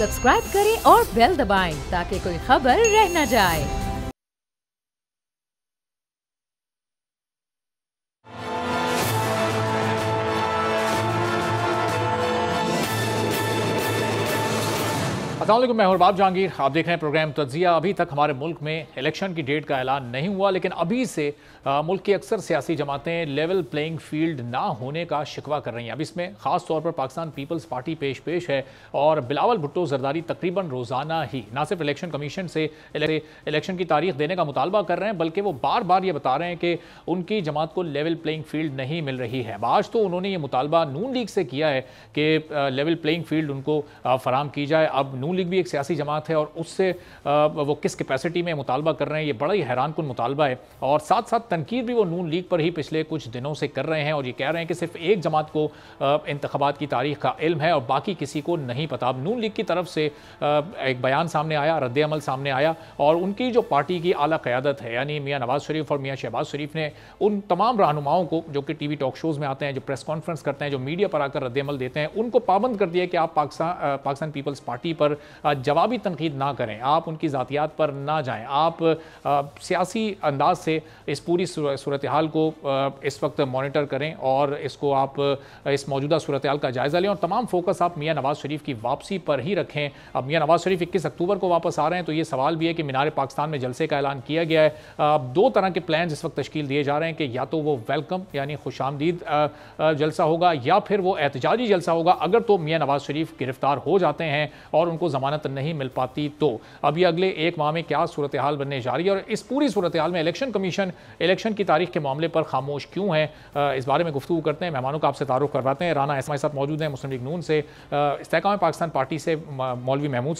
Subscribe करें और bell दबाएं ताकि कोई खबर रह न जाए। अस्सलाम वालेकुम, मैं हूं बाब जहांगीर। आप देख रहे हैं प्रोग्राम तज्जिया। अभी तक हमारे मुल्क में इलेक्शन की डेट का ऐलान नहीं हुआ, लेकिन अभी से मुल्क की अक्सर सियासी जमातें लेवल प्लेइंग फील्ड ना होने का शिकवा कर रही हैं। अब इसमें खास तौर पर पाकिस्तान पीपल्स पार्टी पेश है और बिलावल भुट्टो जरदारी तकरीबन रोज़ाना ही न सिर्फ इलेक्शन कमीशन से इलेक्शन की तारीख देने का मुतालबा कर रहे हैं, बल्कि वो बार बार ये बता रहे हैं कि उनकी जमात को लेवल प्लेइंग फील्ड नहीं मिल रही है। आज तो उन्होंने ये मुतालबा नून लीग से किया है कि लेवल प्लेइंग फील्ड उनको फराम की जाए। अब नून लीग भी एक सियासी जमात है और उससे वो किस कैपेसिटी में मुतालबा कर रहे हैं, ये बड़ा ही हैरानकुन मुतालबा है। और साथ साथ तनकीद भी वो नून लीग पर ही पिछले कुछ दिनों से कर रहे हैं और ये कह रहे हैं कि सिर्फ एक जमात को इंतखाबात की तारीख का इल्म है और बाकी किसी को नहीं पता। अब नून लीग की तरफ से एक बयान सामने आया, रद्द-ए-अमल सामने आया और उनकी जो पार्टी की आला क़यादत है यानी मियाँ नवाज़ शरीफ और मियाँ शहबाज शरीफ ने उन तमाम रहनुमाओं को जो कि टीवी टॉक शोज़ में आते हैं, जो प्रेस कॉन्फ्रेंस करते हैं, जो मीडिया पर आकर रद्द-ए-अमल देते हैं, उनको पाबंद कर दिया कि आप पाकिस्तान पीपल्स पार्टी पर जवाबी तनकीद ना करें, आप उनकी ज़ातियात पर ना जाएं, आप सियासी अंदाज से इस पूरी सूरत हाल को इस वक्त मॉनिटर करें और इसको आप इस मौजूदा सूरत हाल का जायज़ा लें और तमाम फोकस आप मियाँ नवाज़ शरीफ की वापसी पर ही रखें। अब मियाँ नवाज़ शरीफ 21 अक्टूबर को वापस आ रहे हैं, तो ये सवाल भी है कि मीनार पाकिस्तान में जलसे का ऐलान किया गया है। दो तरह के प्लान इस वक्त तश्कील दिए जा रहे हैं कि या तो वो वेलकम यानी खुशामदीद जलसा होगा या फिर वो एहतजाजी जलसा होगा अगर तो मियाँ नवाज़ शरीफ गिरफ्तार हो जाते हैं और उनको ज़मानत नहीं मिल पाती। तो अब ये अगले एक माह में क्या सूरत हाल बनने जा रही है और इस पूरी सूरत हाल में इलेक्शन कमीशन इलेक्शन की तारीख के मामले पर खामोश क्यों है, इस बारे में गुफ्तगू करते हैं। मेहमानों का आपसे तारुफ करवाते हैं। राना हमारे साथ मौजूद हैं मुस्लिम लीग नून से, इस्तेहकाम पाकिस्तान पार्टी से मौलवी महमूद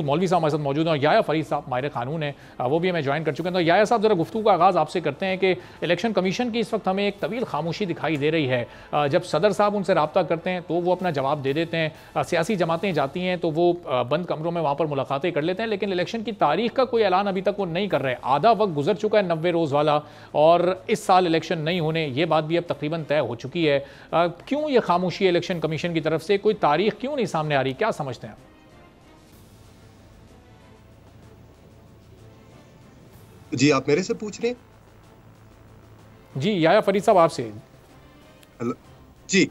मौलवी साहब हमारे साथ मौजूद हैं और याया फरीद साहब माहिर कानून है, वो भी हमें ज्वाइन कर चुके हैं। तो याया साहब, जरा गुफ्तगू का आगाज़ आपसे करते हैं कि इलेक्शन कमीशन की इस वक्त हमें एक तवील खामोशी दिखाई दे रही है। जब सदर साहब उनसे रब्ता करते हैं तो वो अपना जवाब दे देते हैं, सियासी जमातें जाती हैं तो वो बंद कमरों में वहाँ पर मुलाकातें कर लेते हैं, लेकिन इलेक्शन की तारीख का कोई ऐलान अभी तक वो नहीं कर रहे। आधा वक्त गुजर चुका है 90 रोज़ वाला और इस साल इलेक्शन नहीं होने, ये बात भी अब तकरीबन तय हो चुकी है। क्यों ये खामोशी इलेक्शन कमीशन की तरफ से, कोई तारीख क्यों नहीं सामने आ रही, क्या समझते हैं? जी, आप मेरे से पूछ रहे हैं? जी याया फरीद साहब आपसे। जी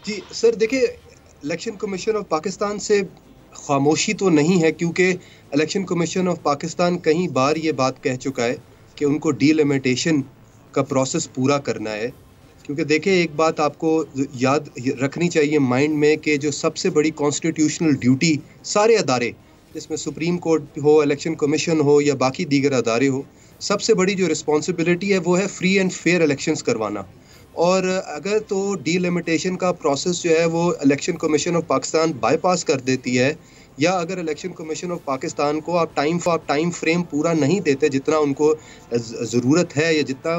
जी सर, देखिए इलेक्शन कमीशन ऑफ पाकिस्तान से खामोशी तो नहीं है, क्योंकि इलेक्शन कमीशन ऑफ पाकिस्तान कई बार ये बात कह चुका है कि उनको डीलिमिटेशन का प्रोसेस पूरा करना है। क्योंकि देखिए, एक बात आपको याद रखनी चाहिए माइंड में कि जो सबसे बड़ी कॉन्स्टिट्यूशनल ड्यूटी सारे अदारे, जिसमें सुप्रीम कोर्ट हो, इलेक्शन कमीशन हो या बाकी दीगर अदारे हो, सबसे बड़ी जो रिस्पॉन्सिबिलिटी है वो है फ्री एंड फेयर इलेक्शंस करवाना। और अगर तो डीलिमिटेशन का प्रोसेस जो है वो election commission of Pakistan bypass कर देती है, या अगर इलेक्शन कमीशन ऑफ पाकिस्तान को आप टाइम फ्रेम पूरा नहीं देते जितना उनको ज़रूरत है या जितना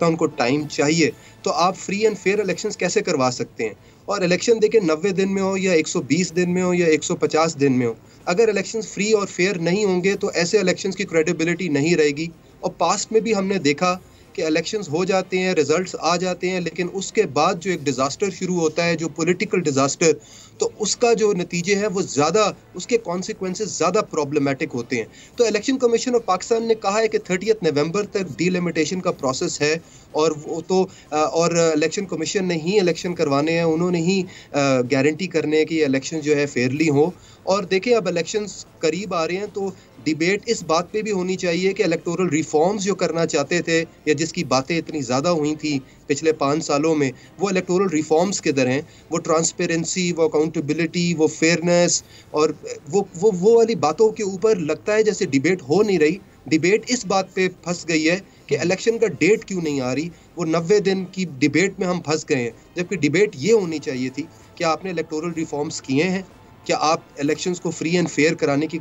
उनको टाइम चाहिए, तो आप फ्री एंड फेयर इलेक्शंस कैसे करवा सकते हैं? और इलेक्शन देखिए 90 दिन में हो या 120 दिन में हो या 150 दिन में हो, अगर इलेक्शंस फ्री और फेयर नहीं होंगे तो ऐसे इलेक्शंस की क्रेडिबिलिटी नहीं रहेगी। और पास्ट में भी हमने देखा कि इलेक्शंस हो जाते हैं, रिजल्ट्स आ जाते हैं, लेकिन उसके बाद जो एक डिज़ास्टर शुरू होता है, जो पॉलिटिकल डिज़ास्टर, तो उसका जो नतीजे हैं वो ज़्यादा, उसके कॉन्सिक्वेंसेस ज़्यादा प्रॉब्लमेटिक होते हैं। तो इलेक्शन कमीशन ऑफ पाकिस्तान ने कहा है कि 30 नवंबर तक डीलिमिटेशन का प्रोसेस है और वो तो और इलेक्शन कमीशन ने ही इलेक्शन करवाने हैं, उन्होंने ही गारंटी करने हैं कि इलेक्शन जो है फेयरली हो। और देखिए, अब इलेक्शंस करीब आ रहे हैं तो डिबेट इस बात पे भी होनी चाहिए कि इलेक्टोरल रिफॉर्म्स जो करना चाहते थे या जिसकी बातें इतनी ज़्यादा हुई थी पिछले 5 सालों में, वो इलेक्टोरल रिफॉर्म्स किधर हैं? वो ट्रांसपेरेंसी, वो अकाउंटेबिलिटी, वो फेयरनेस और वो वाली बातों के ऊपर लगता है जैसे डिबेट हो नहीं रही। डिबेट इस बात पे फंस गई है कि इलेक्शन का डेट क्यों नहीं आ रही। वो 90 दिन की डिबेट में हम फंस गए हैं, जबकि डिबेट ये होनी चाहिए थी कि आपने इलेक्टोरल रिफॉर्म्स किए हैं, क्या आप इलेक्शंस को फ्री एंड फेयर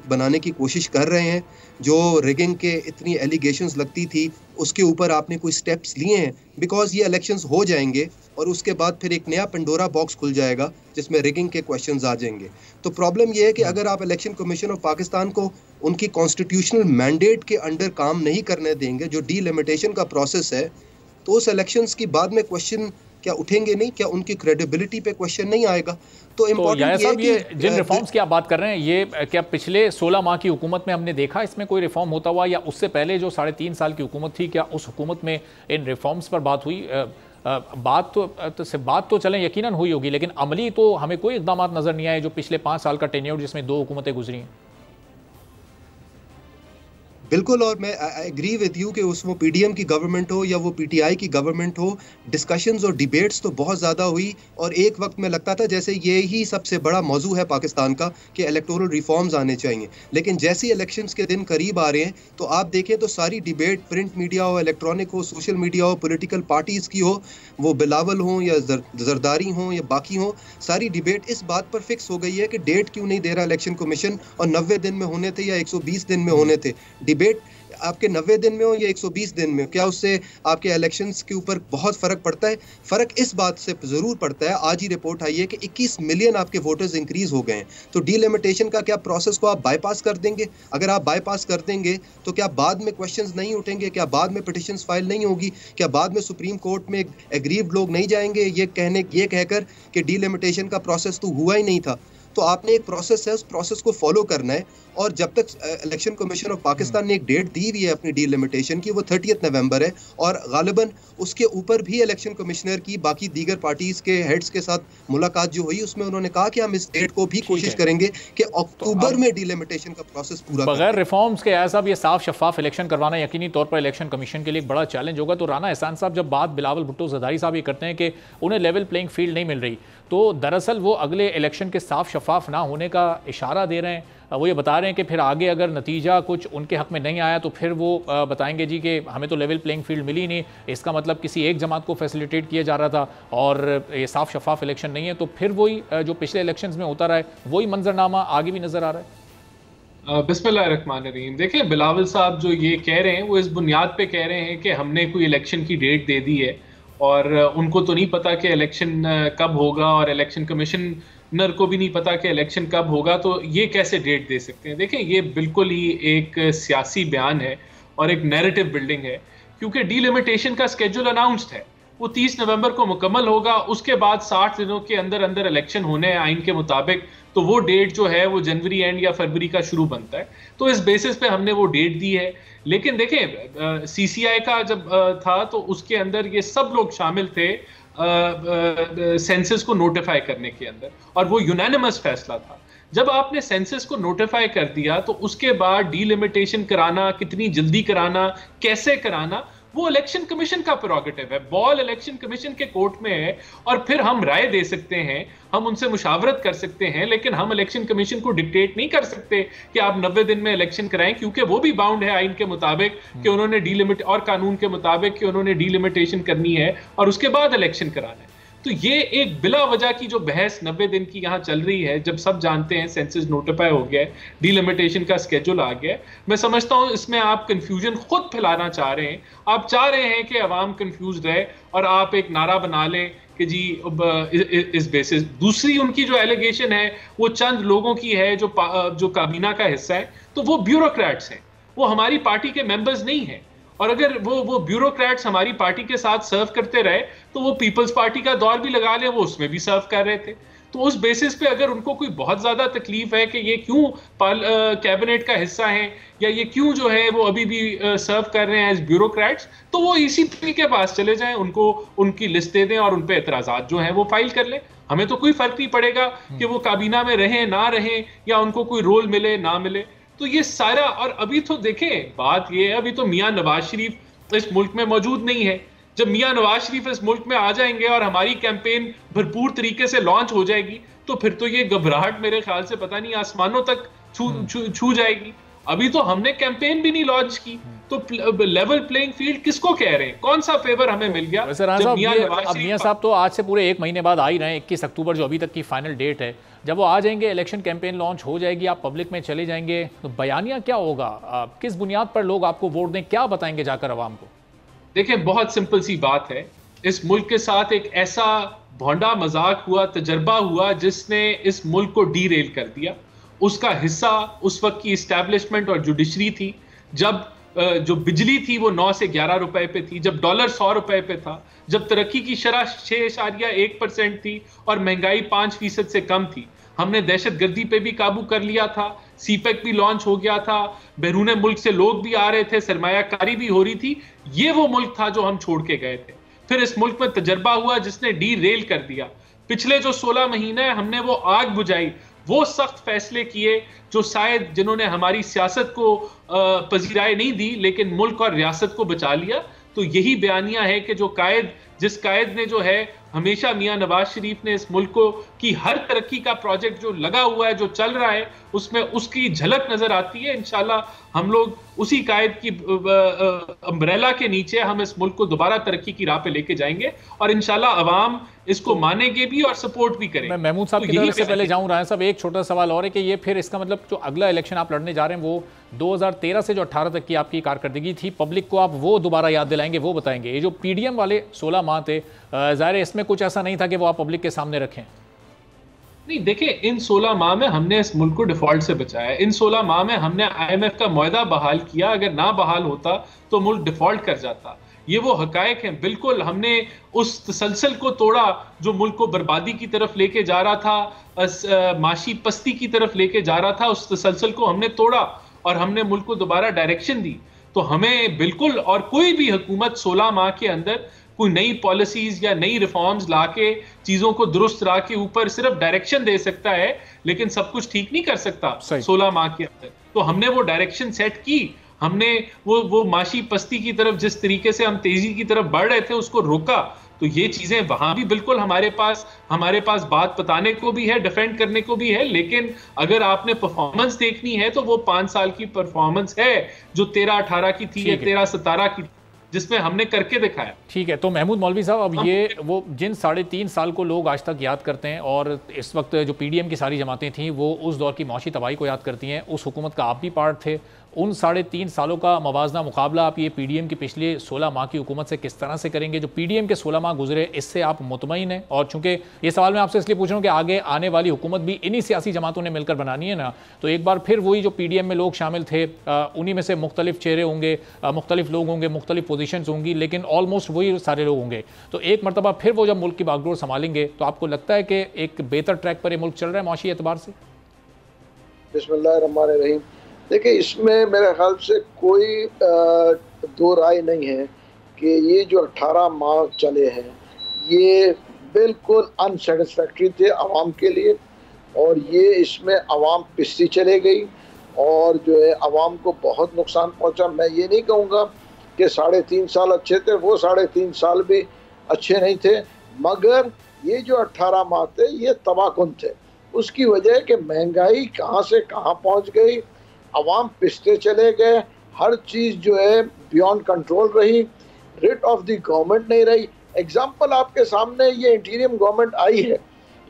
बनाने की कोशिश कर रहे हैं? जो रिगिंग के इतनी एलिगेशंस लगती थी उसके ऊपर आपने कोई स्टेप्स लिए हैं? बिकॉज ये इलेक्शंस हो जाएंगे और उसके बाद फिर एक नया पेंडोरा बॉक्स खुल जाएगा जिसमें रिगिंग के क्वेश्चंस आ जाएंगे। तो प्रॉब्लम ये है कि अगर आप इलेक्शन कमीशन ऑफ पाकिस्तान को उनकी कॉन्स्टिट्यूशनल मैंडेट के अंडर काम नहीं करने देंगे, जो डीलिमिटेशन का प्रोसेस है, तो उस इलेक्शंस की बाद में क्वेश्चन क्या उठेंगे नहीं? क्या उनकी क्रेडिबिलिटी पे क्वेश्चन नहीं आएगा? तो इम्पोर्टेंट ये जिन रिफॉर्म्स की आप बात कर रहे हैं, ये क्या पिछले 16 माह की हुकूमत में हमने देखा इसमें कोई रिफॉर्म होता हुआ, या उससे पहले जो 3.5 साल की हुकूमत थी, क्या उस हुकूमत में इन रिफॉर्म्स पर बात हुई? बात तो चलें यकीनन हुई होगी, लेकिन अमली तो हमें कोई इकदाम नजर नहीं आए जो पिछले 5 साल का टेन्योर जिसमें 2 हुकूमतें गुजरी हैं। बिल्कुल, और मैं एग्री विद यू कि वो पीडीएम की गवर्नमेंट हो या वो पीटीआई की गवर्नमेंट हो, डिस्कशंस और डिबेट्स तो बहुत ज़्यादा हुई, और एक वक्त में लगता था जैसे ये ही सबसे बड़ा मौजू है पाकिस्तान का कि इलेक्टोरल रिफॉर्म्स आने चाहिए। लेकिन जैसे ही इलेक्शंस के दिन करीब आ रहे हैं तो आप देखें तो सारी डिबेट, प्रिंट मीडिया हो, इलेक्ट्रॉनिक हो, सोशल मीडिया हो, पॉलिटिकल पार्टीज़ की हो, वो बिलावल हों या जरदारी हों या बाकी हों, सारी डिबेट इस बात पर फिक्स हो गई है कि डेट क्यों नहीं दे रहा इलेक्शन कमीशन, और 90 दिन में होने थे या 120 दिन में होने थे। डिबेट आपके 90 दिन में हो या 120 दिन में, क्या उससे आपके इलेक्शंस के ऊपर बहुत फर्क पड़ता है? फर्क इस बात से जरूर पड़ता है, आज ही रिपोर्ट आई है कि 21 मिलियन आपके वोटर्स इंक्रीज हो गए हैं। तो डीलिमिटेशन का क्या प्रोसेस को आप बाईपास कर देंगे? अगर आप बाईपास कर देंगे तो क्या बाद में क्वेश्चंस नहीं उठेंगे? क्या बाद में पिटिशंस फाइल नहीं होगी? क्या बाद में सुप्रीम कोर्ट में एग्रीव्ड लोग नहीं जाएंगे ये कहकर कि डीलिमिटेशन का प्रोसेस तो हुआ ही नहीं था? तो आपने एक प्रोसेस है, उस प्रोसेस को फॉलो करना है, और जब तक इलेक्शन कमीशन ऑफ पाकिस्तान ने एक डेट दी हुई है अपनी डीलिमिटेशन की, वो 30 नवंबर है, और गालिबन उसके ऊपर भी इलेक्शन कमिश्नर की बाकी दीगर पार्टीज के हेड्स के साथ मुलाकात जो हुई उसमें उन्होंने कहा कि हम इस डेट को भी कोशिश करेंगे कि अक्टूबर में डीलिमिटेशन का प्रोसेस पूरा बगैर रिफॉर्म्स के ऐसा भी साफ शफाफ इलेक्शन करवाना यकीनी तौर पर इलेक्शन कमीशन के लिए एक बड़ा चैलेंज होगा। तो राना एहसान साहब, जब बात बिलावल भुट्टो जरदारी साहब ये करते हैं कि उन्हें लेवल प्लेइंग फील्ड नहीं मिल रही, तो दरअसल वो अगले इलेक्शन के साफ शफाफ ना होने का इशारा दे रहे हैं। वो ये बता रहे हैं कि फिर आगे अगर नतीजा कुछ उनके हक में नहीं आया तो फिर वो बताएंगे जी कि हमें तो लेवल प्लेइंग फील्ड मिली नहीं, इसका मतलब किसी एक जमात को फैसिलिटेट किया जा रहा था और ये साफ शफाफ इलेक्शन नहीं है। तो फिर वही जो पिछले इलेक्शंस में होता रहा है वही मंजरनामा आगे भी नजर आ रहा है। बिस्मिल्लाहिर्रहमानिर्रहीम। देखिए, बिलावल साहब जो ये कह रहे हैं वो इस बुनियाद पे कह रहे हैं कि हमने कोई इलेक्शन की डेट दे दी है और उनको तो नहीं पता कि इलेक्शन कब होगा, और इलेक्शन कमिश्नर को भी नहीं पता कि इलेक्शन कब होगा, तो ये कैसे डेट दे सकते हैं? देखें, ये बिल्कुल ही एक सियासी बयान है और एक नैरेटिव बिल्डिंग है, क्योंकि डीलिमिटेशन का स्केड्यूल अनाउंस्ड है, वो 30 नवंबर को मुकम्मल होगा, उसके बाद 60 दिनों के अंदर अंदर इलेक्शन होने हैं आइन के मुताबिक, तो वो डेट जो है वो जनवरी एंड या फरवरी का शुरू बनता है। तो इस बेसिस पे हमने वो डेट दी है। लेकिन देखें, सीसीआई का जब था तो उसके अंदर ये सब लोग शामिल थे सेंसस को नोटिफाई करने के अंदर, और वो यूनानिमस फैसला था। जब आपने सेंसस को नोटिफाई कर दिया तो उसके बाद डीलिमिटेशन कराना, कितनी जल्दी कराना, कैसे कराना, वो इलेक्शन कमीशन का प्रोगेटिव है। बॉल इलेक्शन कमीशन के कोर्ट में है, और फिर हम राय दे सकते हैं, हम उनसे मुशावरत कर सकते हैं, लेकिन हम इलेक्शन कमीशन को डिक्टेट नहीं कर सकते कि आप 90 दिन में इलेक्शन कराएं, क्योंकि वो भी बाउंड है आइन के मुताबिक कि उन्होंने डीलिमिट और कानून के मुताबिक कि उन्होंने डीलिमिटेशन करनी है और उसके बाद इलेक्शन कराना है। तो ये एक बिला वजह की जो बहस 90 दिन की यहाँ चल रही है, जब सब जानते हैं सेंसस नोटिफाई हो गया है, डीलिमिटेशन का स्केड्यूल आ गया है, मैं समझता हूँ इसमें आप कंफ्यूजन खुद फैलाना चाह रहे हैं। आप चाह रहे हैं कि अवाम कंफ्यूज रहे और आप एक नारा बना लें कि जी इस बेसिस। दूसरी उनकी जो एलिगेशन है वो चंद लोगों की है जो काबीना का हिस्सा है, तो वो ब्यूरोक्रेट्स हैं, वो हमारी पार्टी के मेंबर्स नहीं हैं। और अगर वो ब्यूरोक्रेट्स हमारी पार्टी के साथ सर्व करते रहे तो वो पीपल्स पार्टी का दौर भी लगा ले, वो उसमें भी सर्व कर रहे थे। तो उस बेसिस पे अगर उनको कोई बहुत ज्यादा तकलीफ है कि ये क्यों कैबिनेट का हिस्सा है या ये क्यों जो है वो अभी भी सर्व कर रहे हैं एज ब्यूरोक्रेट्स, तो वो ईसीपी के पास चले जाएं, उनको उनकी लिस्ट दे दें और उन पे एतराजात जो हैं वो फाइल कर लें। हमें तो कोई फर्क नहीं पड़ेगा कि वो काबीना में रहें ना रहें या उनको कोई रोल मिले ना मिले। तो ये सारा, और अभी तो देखें बात ये है, अभी तो मियां नवाज शरीफ इस मुल्क में मौजूद नहीं है। जब मियां नवाज शरीफ इस मुल्क में आ जाएंगे और हमारी कैंपेन भरपूर तरीके से लॉन्च हो जाएगी, तो फिर तो ये घबराहट मेरे ख्याल से पता नहीं आसमानों तक छू जाएगी। अभी तो हमने कैंपेन भी नहीं लॉन्च की, तो लेवल प्लेइंग फील्ड किसको कह रहे हैं? कौन सा फेवर हमें मिल गया? मियां साहब तो आज से पूरे 1 महीने बाद आ ही रहे हैं, 21 अक्टूबर जो अभी तक की फाइनल डेट है, जब वो आ जाएंगे, इलेक्शन कैंपेन लॉन्च हो जाएगी, आप पब्लिक में चले जाएंगे, तो बयानिया क्या होगा? किस बुनियाद पर लोग आपको वोट दें? क्या बताएंगे जाकर अवाम को? देखिए, बहुत सिंपल सी बात है, इस मुल्क के साथ एक ऐसा भोंडा मजाक हुआ, तजर्बा हुआ, जिसने इस मुल्क को डीरेल कर दिया। उसका हिस्सा उस वक्त की इस्टेब्लिशमेंट और जुडिशरी थी, जब जो बिजली थी वो 9 से 11 रुपए पे थी, जब डॉलर 100 रुपए पे था, जब तरक्की की शरह 6.1% थी और महंगाई 5% से कम थी। हमने दहशतगर्दी पे भी काबू कर लिया था, सीपेक भी लॉन्च हो गया था, बैरून मुल्क से लोग भी आ रहे थे, सरमायाकारी भी हो रही थी। ये वो मुल्क था जो हम छोड़ के गए थे। फिर इस मुल्क में तजर्बा हुआ जिसने डी रेल कर दिया। पिछले जो 16 महीने हमने वो आग बुझाई, वो सख्त फैसले किए जो शायद जिन्होंने हमारी सियासत को पजीराई नहीं दी लेकिन मुल्क और रियासत को बचा लिया। तो यही बयानिया है कि जिस कायद ने जो है हमेशा मियां नवाज शरीफ ने इस मुल्क को की हर तरक्की का प्रोजेक्ट जो लगा हुआ है, जो चल रहा है, उसमें उसकी झलक नजर आती है। इंशाल्लाह हम लोग उसी कायद की अम्ब्रेला के नीचे हम इस मुल्क को दोबारा तरक्की की राह पे लेके जाएंगे और इंशाल्लाह अवाम इसको मानेंगे भी और सपोर्ट भी करेंगे। मैं महमूद साहब की तरफ से पहले जाऊं, राय साहब एक छोटा सवाल और है कि ये फिर इसका मतलब जो अगला इलेक्शन आप लड़ने जा रहे हैं वो 2013 से जो 18 तक की आपकी कारकर्दगी थी, पब्लिक को आप वो दोबारा याद दिलाएंगे, वो बताएंगे। ये जो पीडीएम वाले 16 माह थे, ज़ाहिर है इसमें कुछ ऐसा नहीं था कि वो आप पब्लिक के सामने रखें। नहीं, देखिए, इन 16 माह में हमने इस मुल्क को डिफॉल्ट से बचाया। इन 16 माह में हमने IMF का मुआहदा बहाल किया। अगर ना बहाल होता तो मुल्क डिफॉल्ट कर जाता। ये वो हकायक हैं। बिल्कुल हमने उस तसलसल को तोड़ा जो मुल्क को बर्बादी की तरफ लेके जा रहा था, माशी पस्ती की तरफ लेके जा रहा था। उस तसलसल को हमने तोड़ा और हमने मुल्क को दोबारा डायरेक्शन दी। तो हमें बिल्कुल, और कोई भी हुकूमत 16 माह के अंदर कोई नई पॉलिसीज या नई रिफॉर्म्स लाके चीजों को दुरुस्त ला के ऊपर सिर्फ डायरेक्शन दे सकता है, लेकिन सब कुछ ठीक नहीं कर सकता 16 माह के अंदर। तो हमने वो डायरेक्शन सेट की, हमने वो माशी पस्ती की तरफ जिस तरीके से हम तेजी की तरफ बढ़ रहे थे उसको रोका। तो ये चीजें वहां भी बिल्कुल हमारे पास बात बताने को भी है, डिफेंड करने को भी है। लेकिन अगर आपने परफॉर्मेंस देखनी है तो वो 5 साल की परफॉर्मेंस है जो 13-18 की थी या 13-17 की, जिसमें हमने करके दिखाया। ठीक है, तो महमूद मौलवी साहब, अब ये वो जिन 3.5 साल को लोग आज तक याद करते हैं और इस वक्त जो पीडीएम की सारी जमातें थीं वो उस दौर की मौशी तबाही को याद करती हैं, उस हुकूमत का आप भी पार्ट थे। उन 3.5 सालों का मवाजना मुकाबला आप ये पीडीएम की पिछले 16 माह की हुकूमत से किस तरह से करेंगे? जो पीडीएम के 16 माह गुजरे, इससे आप मुतमईन हैं? और चूंकि ये सवाल मैं आपसे इसलिए पूछ रहा हूँ कि आगे आने वाली हुकूमत भी इन्हीं सियासी जमातों ने मिलकर बनानी है ना, तो एक बार फिर वही जो पीडीएम में लोग शामिल थे उन्हीं में से मुख्तलिफ चेहरे होंगे, मुख्तलिफ लोग होंगे, मुख्तलिफ पोजीशन होंगी, लेकिन ऑलमोस्ट वही सारे लोग होंगे। तो एक मरतबा फिर वो जब मुल्क की बागडोर संभालेंगे तो आपको लगता है कि एक बेहतर ट्रैक पर ये मुल्क चल रहा है मौशी एतबार से? बिस्मिल्लाहिर्रहमानिर्रहीम। देखिए, इसमें मेरे ख्याल से कोई दो राय नहीं है कि ये जो 18 माह चले हैं ये बिल्कुल अनसेटिस्फैक्ट्री थे आवाम के लिए, और ये इसमें आवाम पिसती चले गई और जो है आवाम को बहुत नुकसान पहुंचा। मैं ये नहीं कहूँगा कि 3.5 साल अच्छे थे, वो 3.5 साल भी अच्छे नहीं थे, मगर ये जो 18 माह थे ये तबाहकुन थे। उसकी वजह है कि महंगाई कहाँ से कहाँ पहुँच गई, अवाम पिसते चले गए, हर चीज़ जो है बियॉन्ड कंट्रोल रही, रेट ऑफ द गवर्नमेंट नहीं रही। एग्जाम्पल आपके सामने, ये इंटीरियम गवर्नमेंट आई है,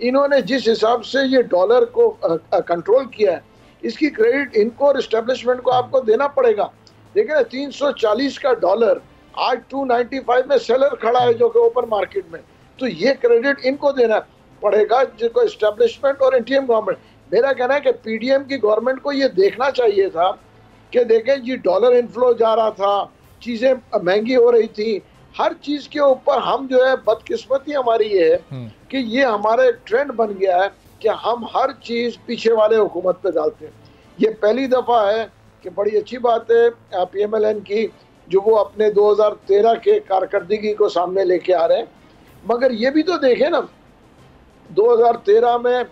इन्होंने जिस हिसाब से ये डॉलर को कंट्रोल किया है, इसकी क्रेडिट इनको और इस्टेब्लिशमेंट को आपको देना पड़ेगा। देखिए ना, 340 का डॉलर आज 295 में सेलर खड़ा है जो कि ओपन मार्केट में, तो ये क्रेडिट इनको देना पड़ेगा, जिसको इस्टेब्लिशमेंट और इंटीरियम गवर्नमेंट। मेरा कहना है कि पीडीएम की गवर्नमेंट को ये देखना चाहिए था कि देखें जी, डॉलर इनफ्लो जा रहा था, चीज़ें महंगी हो रही थी, हर चीज़ के ऊपर हम जो है, बदकिस्मती हमारी ये है कि ये हमारा एक ट्रेंड बन गया है कि हम हर चीज़ पीछे वाले हुकूमत पे डालते हैं। ये पहली दफ़ा है कि बड़ी अच्छी बात है PMLN की, जो वो अपने 2013 के कारकर्दगी को सामने लेके आ रहे हैं। मगर ये भी तो देखें ना, 2013 में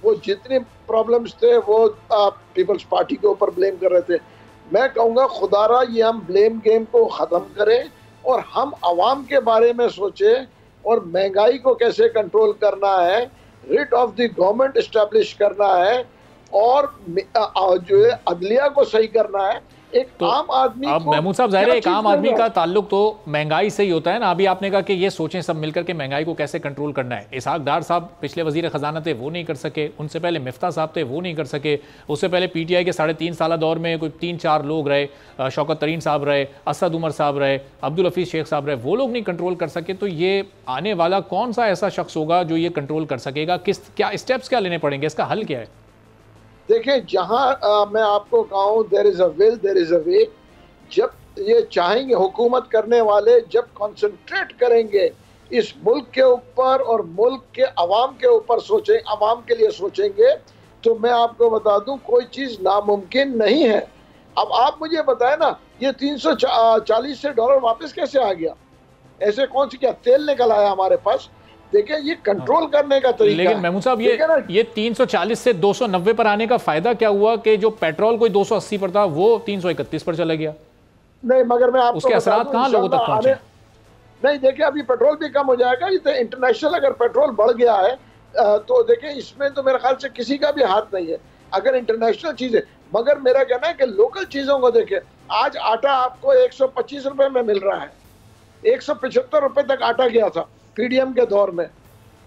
वो जितने प्रॉब्लम्स थे वो पीपल्स पार्टी के ऊपर ब्लेम कर रहे थे। मैं कहूँगा खुदारा ये हम ब्लेम गेम को ख़त्म करें और हम आवाम के बारे में सोचें और महंगाई को कैसे कंट्रोल करना है, rate of the government establish करना है और जो है अदलिया को सही करना है। एक तो आम आदमी, अब महमूद साहब, ज़ाहिर है एक आम आदमी का ताल्लुक तो महंगाई से ही होता है ना। अभी आपने कहा कि ये सोचें सब मिलकर के महंगाई को कैसे कंट्रोल करना है। इसहाक डार साहब पिछले वजीर खजाना थे, वो नहीं कर सके। उनसे पहले मिफ्ता साहब थे, वो नहीं कर सके। उससे पहले PTI के 3.5 साल दौर में कोई 3-4 लोग रहे, शौकत तरीन साहब रहे, असद उमर साहब रहे, अब्दुल हफीज़ शेख साहब रहे, वो लोग नहीं कंट्रोल कर सके। तो ये आने वाला कौन सा ऐसा शख्स होगा जो ये कंट्रोल कर सकेगा? क्या स्टेप्स क्या लेने पड़ेंगे? इसका हल क्या है? देखें, जहां मैं आपको कहूँ there is a will there is a way. जब ये चाहेंगे हुकूमत करने वाले जब कंसंट्रेट करेंगे इस मुल्क के ऊपर और मुल्क के अवाम के ऊपर सोचें, अवाम के लिए सोचेंगे, तो मैं आपको बता दूं कोई चीज़ नामुमकिन नहीं है। अब आप मुझे बताएं ना, ये 340 से डॉलर वापस कैसे आ गया? ऐसे कौन सी, क्या तेल निकल आया हमारे पास? देखिए ये कंट्रोल करने का तरीका। लेकिन महमूद साहब ये 340 से 290 पर आने का फायदा क्या हुआ कि जो पेट्रोल कोई 280 पर था वो 331 पर चला गया? नहीं, मगर मैं आपको उसके असरात कहाँ लोगों तक पहुंचे? नहीं, देखिए अभी पेट्रोल भी कम हो जाएगा। ये तो इंटरनेशनल अगर पेट्रोल बढ़ गया है तो देखिए इसमें तो मेरे ख्याल से किसी का भी हाथ नहीं है, अगर इंटरनेशनल चीजें। मगर मेरा कहना है कि लोकल चीजों को देखें। आज आटा आपको 125 रुपए में मिल रहा है, 175 रुपए तक आटा गया था पीडीएम के दौर में।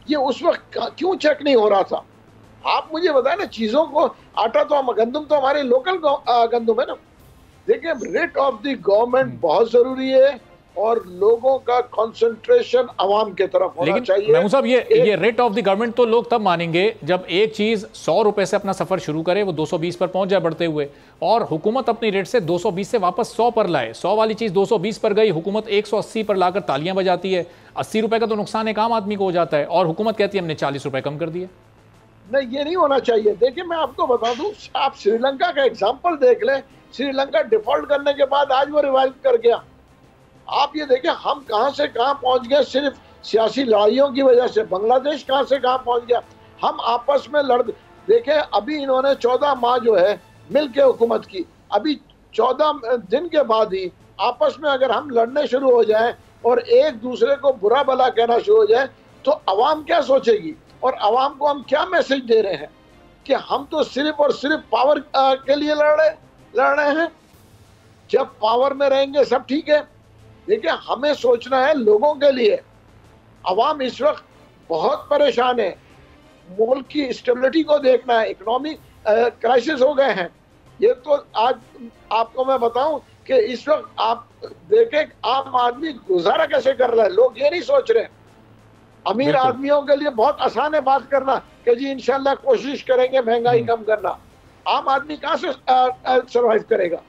ये उस वक्त क्यों चेक नहीं हो रहा था? आप मुझे बताएं ना, चीजों को, आटा तो हम, गंदम तो हमारे लोकल गंदम है ना। देखिए रेट ऑफ द गवर्नमेंट बहुत जरूरी है और लोगों का कंसंट्रेशन अवाम के तरफ होना चाहिए। महमूद साहब ये रेट ऑफ द गवर्नमेंट तो लोग तब मानेंगे जब एक चीज 100 रुपए से अपना सफर शुरू करे, वो 220 पर पहुंच जाए बढ़ते हुए, और हुकूमत अपनी रेट से 220 से वापस 100 पर लाए। 100 वाली चीज 220 पर गई, हुकूमत 180 पर लाकर तालियां बजाती है। 80 रुपए का तो नुकसान एक आम आदमी को हो जाता है और हुकूमत कहती है हमने 40 रुपए कम कर दिए। नहीं, ये नहीं होना चाहिए। देखिए मैं आपको बता दूं, आप श्रीलंका का एग्जाम्पल देख लें। श्रीलंका डिफॉल्ट करने के बाद आज वो रिवाइव कर गया। आप ये देखिए हम कहां से कहां पहुंच गए सिर्फ सियासी लड़ाइयों की वजह से। बांग्लादेश कहां से कहां पहुंच गया। हम आपस में लड़, देखें अभी इन्होंने 14 माह जो है मिल के हुकूमत की, अभी 14 दिन के बाद ही आपस में अगर हम लड़ने शुरू हो जाएं और एक दूसरे को बुरा भला कहना शुरू हो जाए तो अवाम क्या सोचेगी? और अवाम को हम क्या मैसेज दे रहे हैं कि हम तो सिर्फ और सिर्फ पावर के लिए लड़ रहे हैं। जब पावर में रहेंगे सब ठीक है। देखिए हमें सोचना है लोगों के लिए। अवाम इस वक्त बहुत परेशान है, मुल्क की स्टेबिलिटी को देखना है, इकोनॉमिक क्राइसिस हो गए हैं। ये तो आज आपको मैं बताऊं कि इस वक्त आप देखें आम आदमी गुजारा कैसे कर रहा है, लोग ये नहीं सोच रहे। अमीर आदमियों के लिए बहुत आसान है बात करना कि जी इंशाल्लाह कोशिश करेंगे महंगाई कम करना। आम आदमी कहां से सरवाइव करेगा?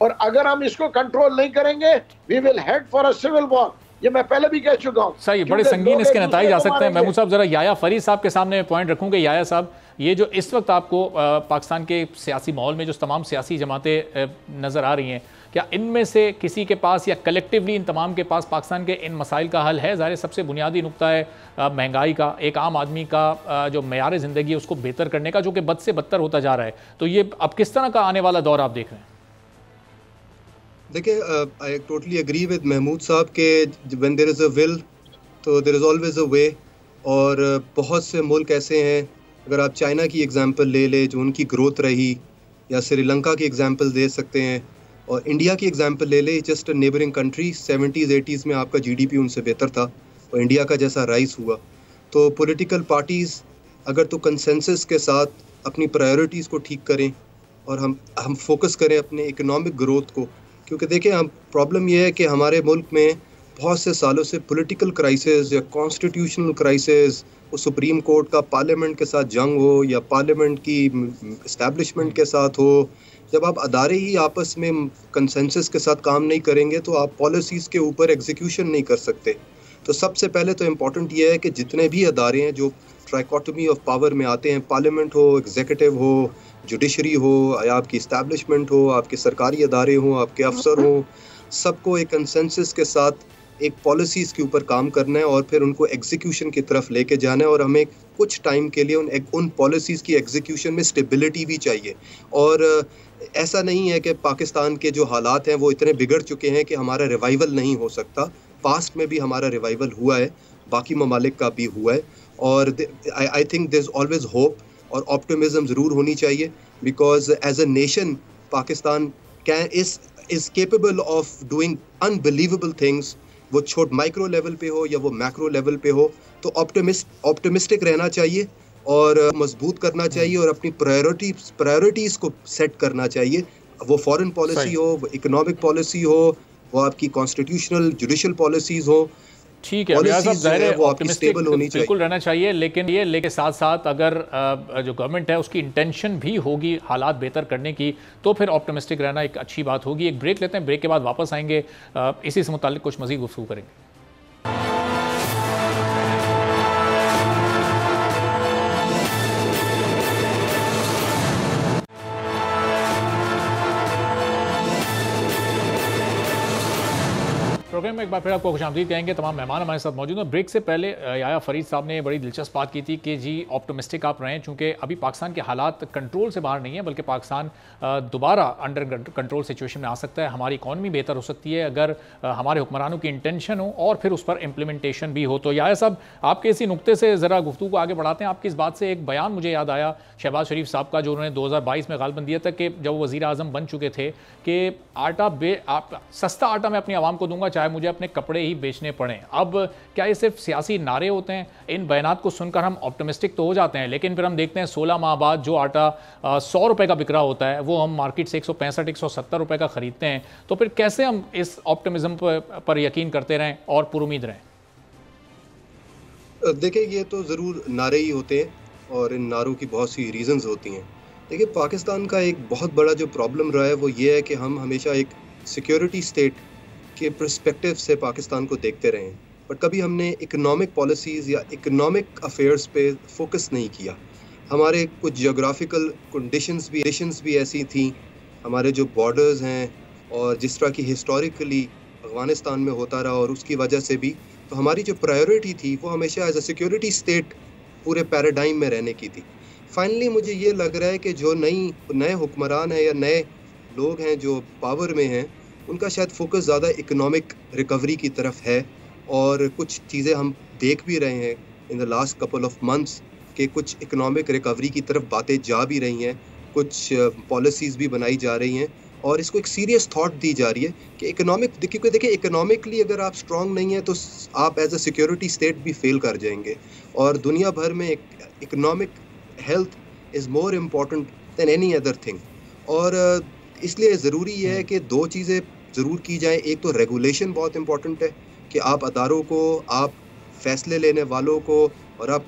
और अगर हम इसको कंट्रोल नहीं करेंगे we will head for a civil war. ये मैं पहले भी कह चुका हूं। सही, बड़े संगीन इसके नतीजे आ सकते हैं। महमूद साहब जरा याया फरीद साहब के सामने पॉइंट रखूंगे। याया साहब, ये जो इस वक्त आपको पाकिस्तान के सियासी माहौल में जो तमाम सियासी जमातें नजर आ रही हैं, क्या इनमें से किसी के पास या कलेक्टिवली इन तमाम के पास पाकिस्तान के इन मसाइल का हल है? ज़ाहिर सबसे बुनियादी नुकता है महंगाई का, एक आम आदमी का जो मेयार ज़िंदगी है उसको बेहतर करने का, जो कि बद से बदतर होता जा रहा है। तो ये अब किस तरह का आने वाला दौर आप देख रहे हैं? देखिए I totally agree with Mahmood साहब के when there is a will तो there is always a way. और बहुत से मुल्क ऐसे हैं, अगर आप चाइना की एग्जांपल ले ले जो उनकी ग्रोथ रही, या श्रीलंका की एग्जांपल दे सकते हैं, और इंडिया की एग्जांपल ले ले, just a neighbouring country. 70s 80s में आपका जीडीपी उनसे बेहतर था और इंडिया का जैसा राइज हुआ। तो पॉलिटिकल पार्टीज़ अगर तो कंसेंसस के साथ अपनी प्रायोरिटीज़ को ठीक करें और हम फोकस करें अपने इकोनॉमिक ग्रोथ को, क्योंकि देखिए हम प्रॉब्लम ये है कि हमारे मुल्क में बहुत से सालों से पॉलिटिकल क्राइसिस या कॉन्स्टिट्यूशनल क्राइसिस, वो सुप्रीम कोर्ट का पार्लियामेंट के साथ जंग हो या पार्लियामेंट की इस्टेब्लिशमेंट के साथ हो, जब आप अदारे ही आपस में कंसेंसस के साथ काम नहीं करेंगे तो आप पॉलिसीज़ के ऊपर एग्जीक्यूशन नहीं कर सकते। तो सबसे पहले तो इम्पॉर्टेंट ये है कि जितने भी अदारे हैं जो ट्राइकोटमी ऑफ पावर में आते हैं, पार्लियामेंट हो, एग्जीक्यूटिव हो, जुडिशरी हो, या आपकी इस्टेब्लिशमेंट हो, आपके सरकारी अदारे हों, आपके अफसर हों, सबको एक कंसेंसस के साथ एक पॉलिसीज़ के ऊपर काम करना है और फिर उनको एग्जीक्यूशन की तरफ लेके जाना है। और हमें कुछ टाइम के लिए उन पॉलिसीज़ की एग्जीक्यूशन में स्टेबिलिटी भी चाहिए। और ऐसा नहीं है कि पाकिस्तान के जो हालात हैं वो इतने बिगड़ चुके हैं कि हमारा रिवाइवल नहीं हो सकता। पास्ट में भी हमारा रिवाइवल हुआ है, बाकी ममालिक का भी हुआ है, और I think there is always hope और ऑप्टिमिज्म ज़रूर होनी चाहिए, because as a nation Pakistan is capable of doing unbelievable things. वो छोट माइक्रो लेवल पे हो या वो मैक्रो लेवल पे हो, तो ऑप्टिमिस्टिक रहना चाहिए और मजबूत करना चाहिए और अपनी प्रायोरिटीज़ को सेट करना चाहिए। वो फॉरेन पॉलिसी हो, वो इकोनॉमिक पॉलिसी हो, वो आपकी कॉन्स्टिट्यूशनल जुडिशल पॉलिसीज़ हो। ठीक है, वो ऑप्टिमिस्टिक बिल्कुल रहना चाहिए, लेकिन ये लेके साथ साथ अगर जो गवर्नमेंट है उसकी इंटेंशन भी होगी हालात बेहतर करने की, तो फिर ऑप्टिमिस्टिक रहना एक अच्छी बात होगी। एक ब्रेक लेते हैं, ब्रेक के बाद वापस आएंगे, इसी से मुताल्लिक कुछ मज़ीद गुफ्तगू करेंगे। प्रोग्राम में एक बार फिर आपको खुशामदीद कहेंगे। तमाम मेहमान हमारे साथ मौजूद हैं। ब्रेक से पहले याया फरीद साहब ने बड़ी दिलचस्प बात की थी कि जी ऑप्टिमिस्टिक आप रहें, चूँकि अभी पाकिस्तान के हालात कंट्रोल से बाहर नहीं है, बल्कि पाकिस्तान दोबारा अंडर कंट्रोल सिचुएशन में आ सकता है। हमारी इकॉनमी बेहतर हो सकती है अगर हमारे हुक्मरानों की इंटेंशन हो और फिर उस पर इम्प्लीमेंटेशन भी हो। तो याया साहब, आपके इसी नुक्ते से ज़रा गुफ्तगू को आगे बढ़ाते हैं। आपकी इस बात से एक बयान मुझे याद आया शहबाज शरीफ साहब का, जो उन्होंने 2022 में गालबन दिया था कि जब वो वज़ीर आज़म बन चुके थे कि सस्ता आटा मैं अपनी आवाम को दूंगा, चाहे मुझे अपने कपड़े ही बेचने पड़ें। अब क्या ये सिर्फ सियासी नारे होते हैं? इन बयानात को सुनकर हम ऑप्टिमिस्टिक तो हो जाते हैं, लेकिन फिर हम देखते हैं 16 माह बाद जो आटा 100 रुपए का बिक रहा होता है वो हम मार्केट से 165-170 रुपए का खरीदते हैं। तो फिर कैसे हम इस ऑप्टिमिज्म पर यकीन करते रहें और पुरुमीद रहें? देखिए, ये तो ज़रूर नारे ही होते हैं और इन नारों की बहुत सी रीज़न्स होती हैं। देखिए, पाकिस्तान का एक बहुत बड़ा जो प्रॉब्लम रहा है वो ये है कि हम हमेशा एक सिक्योरिटी स्टेट के पर्सपेक्टिव से पाकिस्तान को देखते रहे हैं, पर कभी हमने इकोनॉमिक पॉलिसीज़ या इकोनॉमिक अफेयर्स पे फोकस नहीं किया। हमारे कुछ जियोग्राफिकल कंडीशंस भी ऐसी थी, हमारे जो बॉर्डर्स हैं और जिस तरह की हिस्टोरिकली अफ़गानिस्तान में होता रहा, और उसकी वजह से भी तो हमारी जो प्रायोरिटी थी वो हमेशा एज अ सिक्योरिटी स्टेट पूरे पैराडाइम में रहने की थी। फाइनली मुझे ये लग रहा है कि जो नए हुक्मरान हैं या नए लोग हैं जो पावर में हैं, उनका शायद फोकस ज़्यादा इकोनॉमिक रिकवरी की तरफ है, और कुछ चीज़ें हम देख भी रहे हैं in the last couple of months कि कुछ इकोनॉमिक रिकवरी की तरफ बातें जा भी रही हैं, कुछ पॉलिसीज़ भी बनाई जा रही हैं, और इसको एक सीरियस थॉट दी जा रही है कि देखिए इकोनॉमिकली अगर आप स्ट्रॉन्ग नहीं हैं तो आप एज अ सिक्योरिटी स्टेट भी फेल कर जाएंगे, और दुनिया भर में economic health is more important than any other thing. और इसलिए ज़रूरी है कि दो चीज़ें ज़रूर की जाएं। एक तो रेगुलेशन बहुत इम्पॉर्टेंट है कि आप अदारों को, आप फैसले लेने वालों को, और आप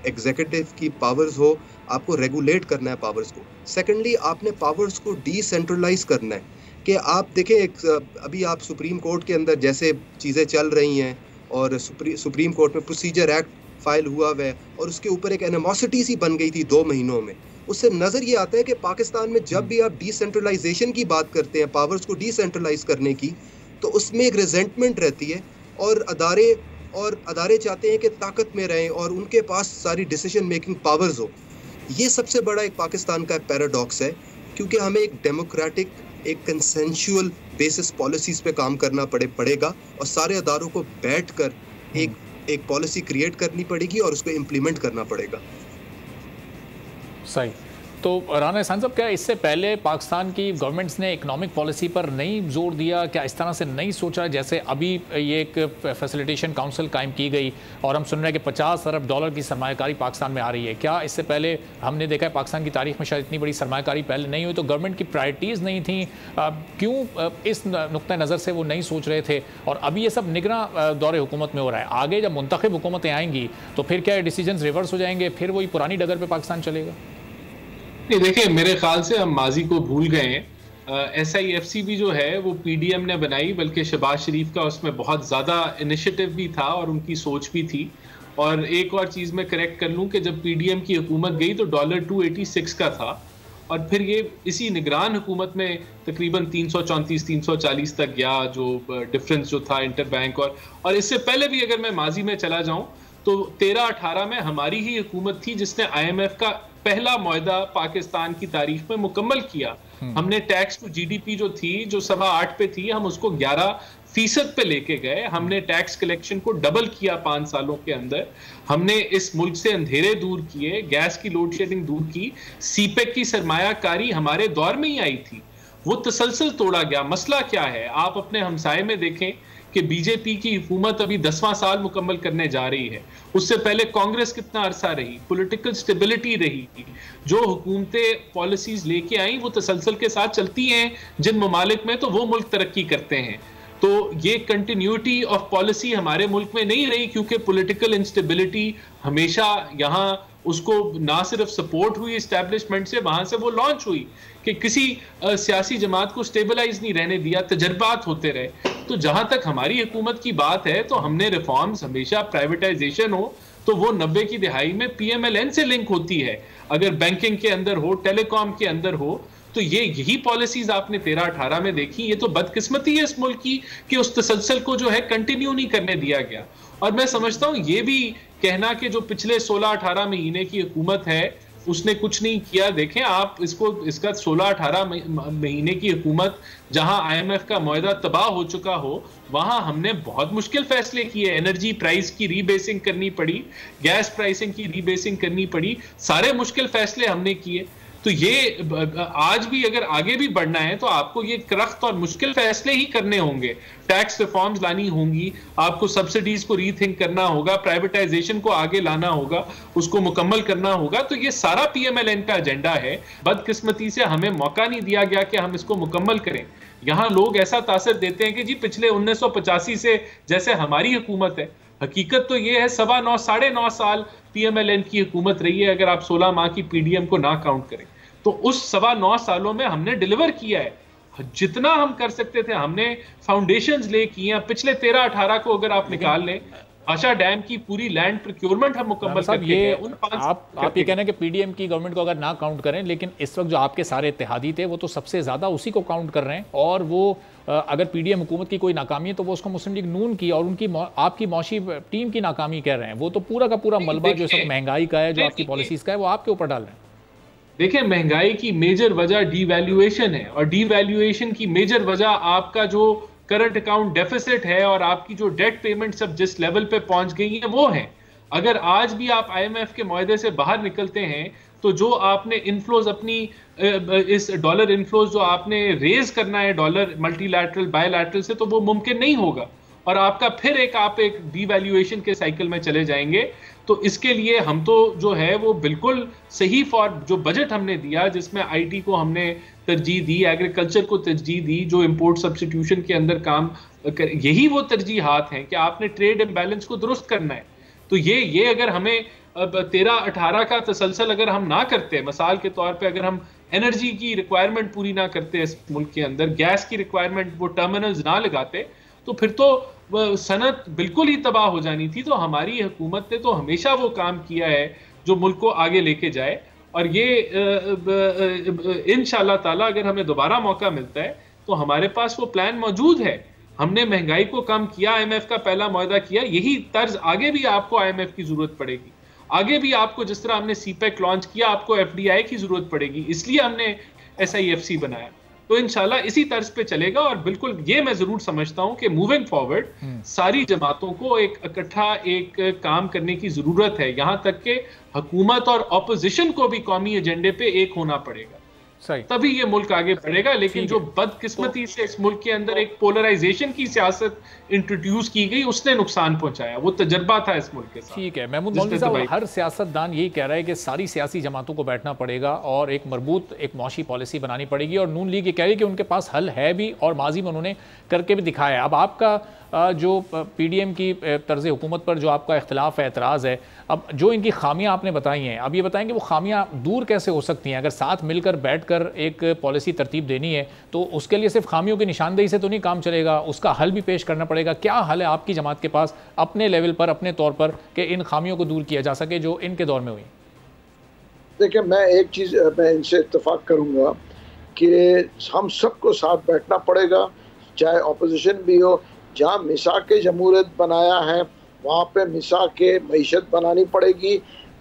एग्जीक्यूटिव की पावर्स हो, आपको रेगुलेट करना है पावर्स को। सेकेंडली, आपने पावर्स को डिसेंट्रलाइज करना है कि आप देखें अभी आप सुप्रीम कोर्ट के अंदर जैसे चीज़ें चल रही हैं, और सुप्रीम कोर्ट में प्रोसीजर एक्ट फाइल हुआ है, और उसके ऊपर एक एनिमोसिटी सी बन गई थी 2 महीनों में। उससे नज़र ये आता है कि पाकिस्तान में जब भी आप डिसेंट्रलाइजेशन की बात करते हैं, पावर्स को डिसेंट्रलाइज करने की, तो उसमें एक रिजेंटमेंट रहती है, और अदारे चाहते हैं कि ताकत में रहें और उनके पास सारी डिसीजन मेकिंग पावर्स हो। ये सबसे बड़ा एक पाकिस्तान का पैराडॉक्स है, क्योंकि हमें एक डेमोक्रेटिक, एक कंसेंशुअल बेसिस पॉलिसीज़ पे काम करना पड़ेगा, और सारे अदारों को बैठकर एक पॉलिसी क्रिएट करनी पड़ेगी और उसको इम्प्लीमेंट करना पड़ेगा। सही। तो राना एहसान साहब, क्या इससे पहले पाकिस्तान की गवर्नमेंट्स ने इकोनॉमिक पॉलिसी पर नहीं जोर दिया? क्या इस तरह से नहीं सोचा? जैसे अभी ये एक फैसिलिटेशन काउंसिल कायम की गई और हम सुन रहे हैं कि $50 अरब की सरमायाकारी पाकिस्तान में आ रही है। क्या इससे पहले हमने देखा है पाकिस्तान की तारीख में शायद इतनी बड़ी सरमायाकारी पहले नहीं हुई? तो गवर्नमेंट की प्रायोरिटीज़ नहीं थी, क्यों इस नुक्ता नज़र से वो नहीं सोच रहे थे? और अभी ये सब निगरां दौरे हुकूमत में हो रहा है। आगे जब मुंतखब हुकूमतें आएंगी तो फिर क्या डिसीजन रिवर्स हो जाएंगे, फिर वही पुरानी डगर पर पाकिस्तान चलेगा? नहीं, देखिए, मेरे ख्याल से हम माजी को भूल गए हैं। SIFC भी जो है वो PDM ने बनाई, बल्कि शहबाज शरीफ का उसमें बहुत ज़्यादा इनिशिएटिव भी था और उनकी सोच भी थी। और एक और चीज़ मैं करेक्ट कर लूँ कि जब PDM की हुकूमत गई तो $286 का था, और फिर ये इसी निगरान हुकूमत में तकरीबन 334-340 तक गया, जो डिफरेंस जो था इंटर बैंक। और इससे पहले भी अगर मैं माजी में चला जाऊँ तो 13-18 में हमारी ही हुकूमत थी जिसने IMF का पहला मुआहदा पाकिस्तान की तारीख में मुकम्मल किया। हमने टैक्स टू GDP जो थी, जो 8.25 पे थी, हम उसको 11% पे लेके गए। हमने टैक्स कलेक्शन को डबल किया 5 सालों के अंदर। हमने इस मुल्क से अंधेरे दूर किए, गैस की लोड शेडिंग दूर की। CPEC की सरमायाकारी हमारे दौर में ही आई थी, वो तसलसल तोड़ा गया। मसला क्या है, आप अपने हमसाये में देखें कि बीजेपी की हुकूमत अभी 10वां साल मुकम्मल करने जा रही है। उससे पहले कांग्रेस कितना अरसा रही, पॉलिटिकल स्टेबिलिटी रही। जो हुकूमतें पॉलिसीज लेके आई वो तसलसल के साथ चलती हैं जिन ममालिक में, तो वो मुल्क तरक्की करते हैं। तो ये कंटिन्यूटी ऑफ पॉलिसी हमारे मुल्क में नहीं रही, क्योंकि पॉलिटिकल इंस्टेबिलिटी हमेशा यहाँ उसको ना सिर्फ सपोर्ट हुई एस्टैब्लिशमेंट से, वहां से वो लॉन्च हुई कि किसी सियासी जमात को स्टेबलाइज नहीं रहने दिया, तजर्बात होते रहे। तो जहां तक हमारी हुकूमत की बात है तो हमने रिफॉर्म्स हमेशा, प्राइवेटाइजेशन हो तो वो 90 की दिहाई में PMLN से लिंक होती है, अगर बैंकिंग के अंदर हो, टेलीकॉम के अंदर हो, तो यही पॉलिसीज आपने 13-18 में देखी। ये तो बदकिस्मती है इस मुल्क की कि उस तसलसल को जो है कंटिन्यू नहीं करने दिया गया। और मैं समझता हूं ये भी कहना कि जो पिछले 16-18 महीने की हुकूमत है उसने कुछ नहीं किया, देखें आप इसका 16-18 महीने की हुकूमत जहां IMF का मुआहदा तबाह हो चुका हो, वहां हमने बहुत मुश्किल फैसले किए। एनर्जी प्राइस की रीबेसिंग करनी पड़ी, गैस प्राइसिंग की रीबेसिंग करनी पड़ी, सारे मुश्किल फैसले हमने किए। तो ये आज भी अगर आगे भी बढ़ना है तो आपको ये सख्त और मुश्किल फैसले ही करने होंगे। टैक्स रिफॉर्म्स लानी होंगी, आपको सब्सिडीज को रीथिंक करना होगा, प्राइवेटाइजेशन को आगे लाना होगा, उसको मुकम्मल करना होगा। तो ये सारा PMLN का एजेंडा है। बदकिस्मती से हमें मौका नहीं दिया गया कि हम इसको मुकम्मल करें। यहाँ लोग ऐसा तासर देते हैं कि जी पिछले 1985 से जैसे हमारी हुकूमत है, हकीकत तो ये है 9.5 साल PMLN की हुकूमत रही है, अगर आप 16 माह की PDM को ना काउंट करें। तो उस 9.25 सालों में हमने डिलीवर किया है जितना हम कर सकते थे। हमने फाउंडेशंस ले की हैं। पिछले 13-18 को अगर आप निकाल लें, आशा डैम की पूरी लैंड प्रोक्योरमेंट हम मुकम्मल करके गए। आप ये कहना है कि PDM की गवर्नमेंट को अगर ना काउंट करें, लेकिन इस वक्त जो आपके सारे इत्तेहादी थे वो तो सबसे ज्यादा उसी को काउंट कर रहे हैं। और वो अगर PDM हुकूमत की कोई नाकामी है तो वो उसको मुस्लिम लीग नून की और उनकी आपकी मौशी टीम की नाकामी कह रहे हैं। वो तो पूरा का पूरा मलबा जो सब महंगाई का है, जो आपकी पॉलिसीज का है, वो आपके ऊपर डाल रहे हैं। देखिए, महंगाई की मेजर वजह डीवैल्यूएशन है, और डीवैल्यूएशन की मेजर वजह आपका जो करंट अकाउंट डेफिसिट है और आपकी जो डेट पेमेंट सब जिस लेवल पे पहुंच गई है वो है। अगर आज भी आप IMF के मुआहदे से बाहर निकलते हैं तो जो आपने इनफ्लोज अपनी इस डॉलर इनफ्लोज जो आपने रेज करना है डॉलर मल्टीलैटरल बायलैटरल से, तो वो मुमकिन नहीं होगा और आपका फिर आप एक डीवैल्यूएशन के साइकिल में चले जाएंगे। तो इसके लिए हम तो जो है वो बिल्कुल सही जो बजट हमने दिया, जिसमें IT को हमने तरजीह दी, एग्रीकल्चर को तरजीह दी, जो इंपोर्ट सब्स्टिट्यूशन के अंदर काम यही वो तरजीहात हैं कि आपने ट्रेड इम्बैलेंस को दुरुस्त करना है। तो ये अगर हमें 13-18 का तसलसल अगर हम ना करते, मिसाल के तौर पे अगर हम एनर्जी की रिक्वायरमेंट पूरी ना करते इस मुल्क के अंदर, गैस की रिक्वायरमेंट, वो टर्मिनल्स ना लगाते, तो फिर तो सनत बिल्कुल ही तबाह हो जानी थी। तो हमारी हुकूमत ने तो हमेशा वो काम किया है जो मुल्क को आगे लेके जाए। और ये इंशाअल्लाह ताला अगर हमें दोबारा मौका मिलता है तो हमारे पास वो प्लान मौजूद है। हमने महंगाई को कम किया, IMF का पहला मुआहदा किया, यही तर्ज आगे भी आपको IMF की जरूरत पड़ेगी। आगे भी आपको, जिस तरह हमने CPEC लॉन्च किया, आपको FDI की जरूरत पड़ेगी, इसलिए हमने SIFC बनाया। तो इंशाल्लाह इसी तर्ज पे चलेगा। और बिल्कुल ये मैं जरूर समझता हूं कि मूविंग फॉरवर्ड सारी जमातों को एक इकट्ठा एक काम करने की जरूरत है। यहां तक कि हुकूमत और ऑपोजिशन को भी कौमी एजेंडे पे एक होना पड़ेगा, तभी ये मुल्क आगे बढ़ेगा। लेकिन जो बदकिस्मती से इस मुल्क के अंदर एक पोलराइजेशन की सियासत इंट्रोड्यूस की गई, उसने नुकसान पहुंचाया। वो तजर्बा था इस मुल्क के साथ। ठीक है महमूद मौलवी साहब, हर सियासतदान यही कह रहा है कि सारी सियासी जमातों को बैठना पड़ेगा और एक मरबूत एक मौशी पॉलिसी बनानी पड़ेगी। और नून लीग ये कह रही है कि उनके पास हल है भी और माजी में उन्होंने करके भी दिखाया है। अब आपका जो PDM की तर्ज हुकूमत पर जो आपका इख्तलाफ है, एतराज़ है, अब जो इनकी खामियां आपने बताई हैं, अब ये बताएंगे वो खामियां दूर कैसे हो सकती हैं? अगर साथ मिलकर बैठकर एक पॉलिसी तरतीब देनी है तो उसके लिए सिर्फ खामियों की निशानदेही से तो नहीं काम चलेगा, उसका हल भी पेश करना पड़ेगा। क्या हल है आपकी जमात के पास अपने लेवल पर, अपने तौर पर, कि इन खामियों को दूर किया जा सके जो इनके दौर में हुई? देखिए, मैं एक चीज़ मैं इनसे इत्तेफाक करूँगा कि हम सबको साथ बैठना पड़ेगा, चाहे अपोजिशन भी हो। जहाँ मिसाक जमहूरियत बनाया है वहाँ पे मिसाक मईशत बनानी पड़ेगी,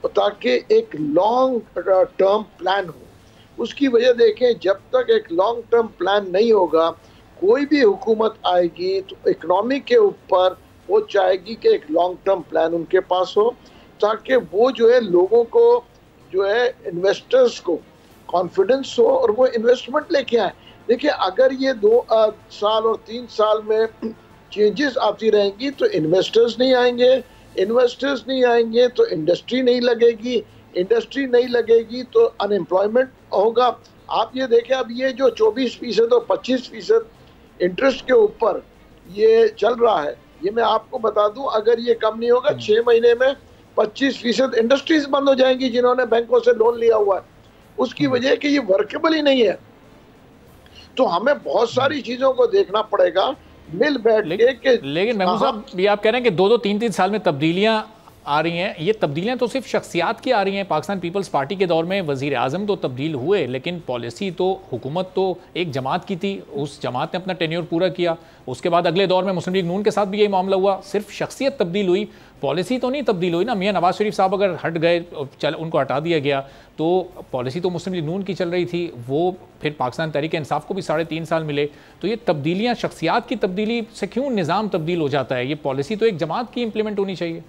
ताकि एक लॉन्ग टर्म प्लान हो। उसकी वजह देखें, जब तक एक लॉन्ग टर्म प्लान नहीं होगा, कोई भी हुकूमत आएगी तो इकनॉमी के ऊपर वो चाहेगी कि एक लॉन्ग टर्म प्लान उनके पास हो, ताकि वो जो है लोगों को जो है इन्वेस्टर्स को कॉन्फिडेंस हो और वो इन्वेस्टमेंट लेके आए। देखिए, अगर ये 2 साल और 3 साल में चेंजेस आती रहेंगी तो इन्वेस्टर्स नहीं आएंगे, इन्वेस्टर्स नहीं आएंगे तो इंडस्ट्री नहीं लगेगी, इंडस्ट्री नहीं लगेगी तो अनएम्प्लॉयमेंट होगा। आप ये देखें, अब ये जो 24% और 25% इंटरेस्ट के ऊपर ये चल रहा है, ये मैं आपको बता दूं, अगर ये कम नहीं होगा 6 महीने में 25% इंडस्ट्रीज बंद हो जाएंगी जिन्होंने बैंकों से लोन लिया हुआ है। उसकी वजह कि ये वर्केबल ही नहीं है। तो हमें बहुत सारी चीजों को देखना पड़ेगा मिल बैठ के। लेकिन महमूद साहब, ये आप कह रहे हैं कि 2-2, 3-3 साल में तब्दीलियां आ रही हैं, ये तब्दीलियां तो सिर्फ शख्सियात की आ रही हैं। पाकिस्तान पीपल्स पार्टी के दौर में वजीर आजम तो तब्दील हुए, लेकिन पॉलिसी तो हुकूमत तो एक जमात की थी, उस जमात ने अपना टेन्योर पूरा किया। उसके बाद अगले दौर में मुस्लिम लीग नून के साथ भी यही मामला हुआ, सिर्फ शख्सियत तब्दील हुई, पॉलिसी तो नहीं तब्दील हुई ना। मियां नवाज शरीफ साहब अगर हट गए, उनको हटा दिया गया, तो पॉलिसी तो मुस्लिम लीग नून की चल रही थी, वो फिर पाकिस्तान तहरीक इंसाफ को भी 3.5 साल मिले। तो ये तब्दीलियाँ, शख्सियात की तब्दीली से क्यों निज़ाम तब्दील हो जाता है? ये पॉलिसी तो एक जमात की इंप्लीमेंट होनी चाहिए।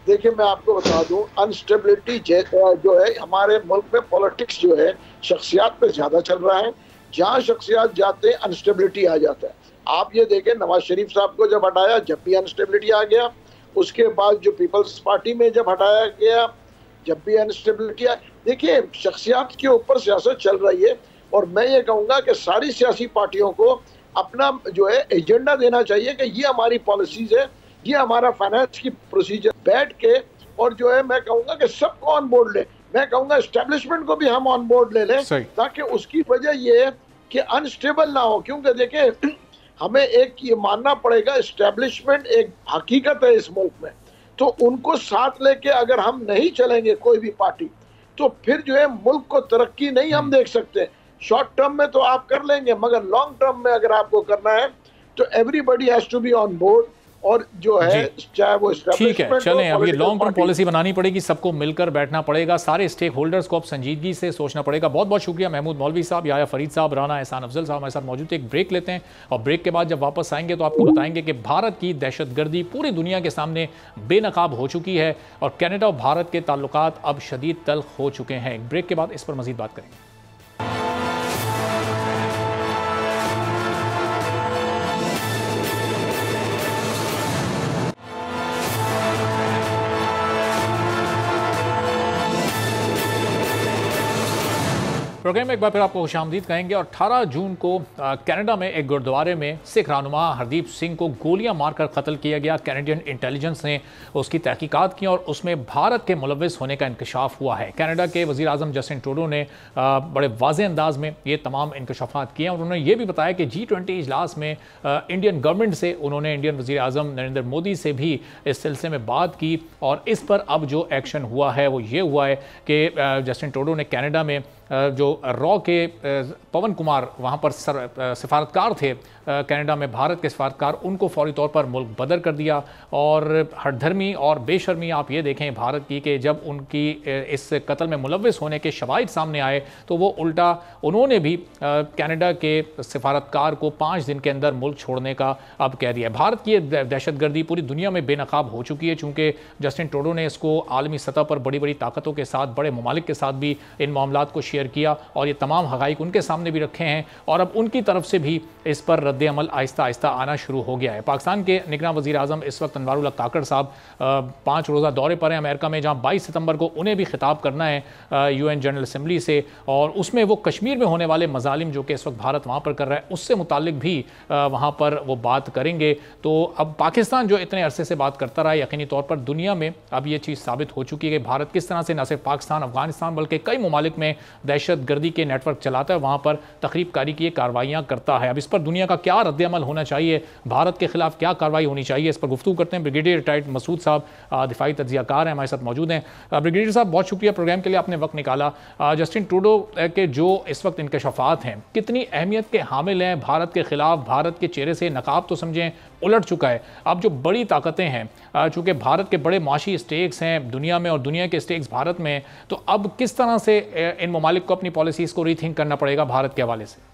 देखिए मैं आपको बता दूं, अनस्टेबिलिटी जो है हमारे मुल्क में, पॉलिटिक्स जो है शख्सियात पे ज्यादा चल रहा है। जहां शख्सियात जाते हैं अनस्टेबिलिटी आ जाता है। आप ये देखें, नवाज शरीफ साहब को जब हटाया जब भी अनस्टेबिलिटी आ गया, उसके बाद जो पीपल्स पार्टी में जब हटाया गया जब भी अनस्टेबिलिटी आ। देखिए शख्सियात के ऊपर सियासत चल रही है, और मैं ये कहूँगा कि सारी सियासी पार्टियों को अपना जो है एजेंडा देना चाहिए कि ये हमारी पॉलिसीज है, ये हमारा फाइनेंस की प्रोसीजर, बैठ के और जो है मैं कहूँगा कि सबको ऑन बोर्ड ले। मैं कहूँगा एस्टेब्लिशमेंट को भी हम ऑन बोर्ड ले लें, ताकि उसकी वजह ये है कि अनस्टेबल ना हो। क्योंकि देखिए हमें एक ये मानना पड़ेगा, एस्टेब्लिशमेंट एक हकीकत है इस मुल्क में, तो उनको साथ लेके अगर हम नहीं चलेंगे कोई भी पार्टी, तो फिर जो है मुल्क को तरक्की नहीं हम देख सकते। शॉर्ट टर्म में तो आप कर लेंगे, मगर लॉन्ग टर्म में अगर आपको करना है तो everybody has to be on board. और जो है चाहे वो ठीक है, चलें, अब ये लॉन्ग टर्म पॉलिसी बनानी पड़ेगी, सबको मिलकर बैठना पड़ेगा, सारे स्टेक होल्डर्स को अब संजीदगी से सोचना पड़ेगा। बहुत बहुत शुक्रिया महमूद मौलवी साहब, याया फरीद साहब, राना एहसान अफजल साहब हमारे साथ मौजूद थे। एक ब्रेक लेते हैं और ब्रेक के बाद जब वापस आएंगे तो आपको बताएंगे कि भारत की दहशतगर्दी पूरी दुनिया के सामने बेनकाब हो चुकी है और कनाडा और भारत के ताल्लुकात अब शदीद तल्ख हो चुके हैं। एक ब्रेक के बाद इस पर मजीद बात करेंगे। प्रोग्राम में एक बार फिर आपको खुशामदीद कहेंगे। और 18 जून को कनाडा में एक गुरुद्वारे में सिख रहनुमा हरदीप सिंह को गोलियां मारकर कत्ल किया गया। कैनेडियन इंटेलिजेंस ने उसकी तहकीकात की और उसमें भारत के मुलविस होने का इंकशाफ हुआ है। कनाडा के वज़ीर आज़म जस्टिन ट्रूडो ने बड़े वाज़ेह अंदाज में ये तमाम इंकशाफात किए और उन्होंने ये भी बताया कि G20 इजलास में इंडियन गवर्नमेंट से उन्होंने इंडियन वज़ीर आज़म नरेंद्र मोदी से भी इस सिलसिले में बात की और इस पर अब जो एक्शन हुआ है वो ये हुआ है कि जस्टिन ट्रूडो ने कनाडा में जो रॉ के पवन कुमार वहाँ पर सिफारतकार थे कनाडा में, भारत के सिफारतकार, उनको फौरी तौर पर मुल्क बदर कर दिया। और हठधर्मी और बेशर्मी आप ये देखें भारत की कि जब उनकी इस कत्ल में मुलविस होने के शवाहिद सामने आए तो वो उल्टा उन्होंने भी कनाडा के सिफारतकार को 5 दिन के अंदर मुल्क छोड़ने का अब कह दिया। भारत की दहशतगर्दी पूरी दुनिया में बेनकाब हो चुकी है, चूँकि जस्टिन ट्रूडो ने इसको आलमी सतह पर बड़ी बड़ी ताकतों के साथ, बड़े ममालिक के साथ भी इन मामलात को शेयर किया और ये तमाम हक़ाइक़ उनके सामने भी रखे हैं और अब उनकी तरफ से भी इस पर रद्द अमल आहिस्ता आहिस्ता आना शुरू हो गया है। पाकिस्तान के निगरान वज़ीर आज़म इस वक्त अनवारुल हक काकड़ साहब 5 रोज़ा दौरे पर हैं अमेरिका में, जहाँ 22 सितंबर को उन्हें भी खिताब करना है UN जनरल असम्बली से और उसमें वो कश्मीर में होने वाले मजालिम जो कि इस वक्त भारत वहाँ पर कर रहा है उससे मुतालिक भी वहाँ पर वो बात करेंगे। तो अब पाकिस्तान जो इतने अरसे से बात करता रहा, यकीनी तौर पर दुनिया में अब ये चीज़ साबित हो चुकी है कि भारत किस तरह से न सिर्फ पाकिस्तान, अफगानिस्तान बल्कि कई ममालिक में दहशतगर्दी के नेटवर्क चलाता है, वहाँ पर तखरीबकारी की कार्रवाइयाँ करता है। अब इस पर दुनिया का क्या रद्द अमल होना चाहिए, भारत के खिलाफ क्या कार्रवाई होनी चाहिए, इस पर गुफ्तगू करते हैं। ब्रिगेडियर रिटायर्ड मसूद साहब दिफाई तज्जियाकार हैं, हमारे साथ मौजूद हैं। ब्रिगेडियर साहब बहुत शुक्रिया प्रोग्राम के लिए, आपने वक्त निकाला। जस्टिन ट्रूडो के जो इस वक्त इंकशाफात हैं कितनी अहमियत के हामिल हैं भारत के खिलाफ? भारत के चेहरे से नकाब तो समझें उलट चुका है, अब जो बड़ी ताकतें हैं चूँकि भारत के बड़े माशी स्टेक्स हैं दुनिया में और दुनिया के स्टेक्स भारत में, तो अब किस तरह से इन ममालिक को अपनी पॉलिसीज़ को रीथिंक करना पड़ेगा भारत के हवाले से?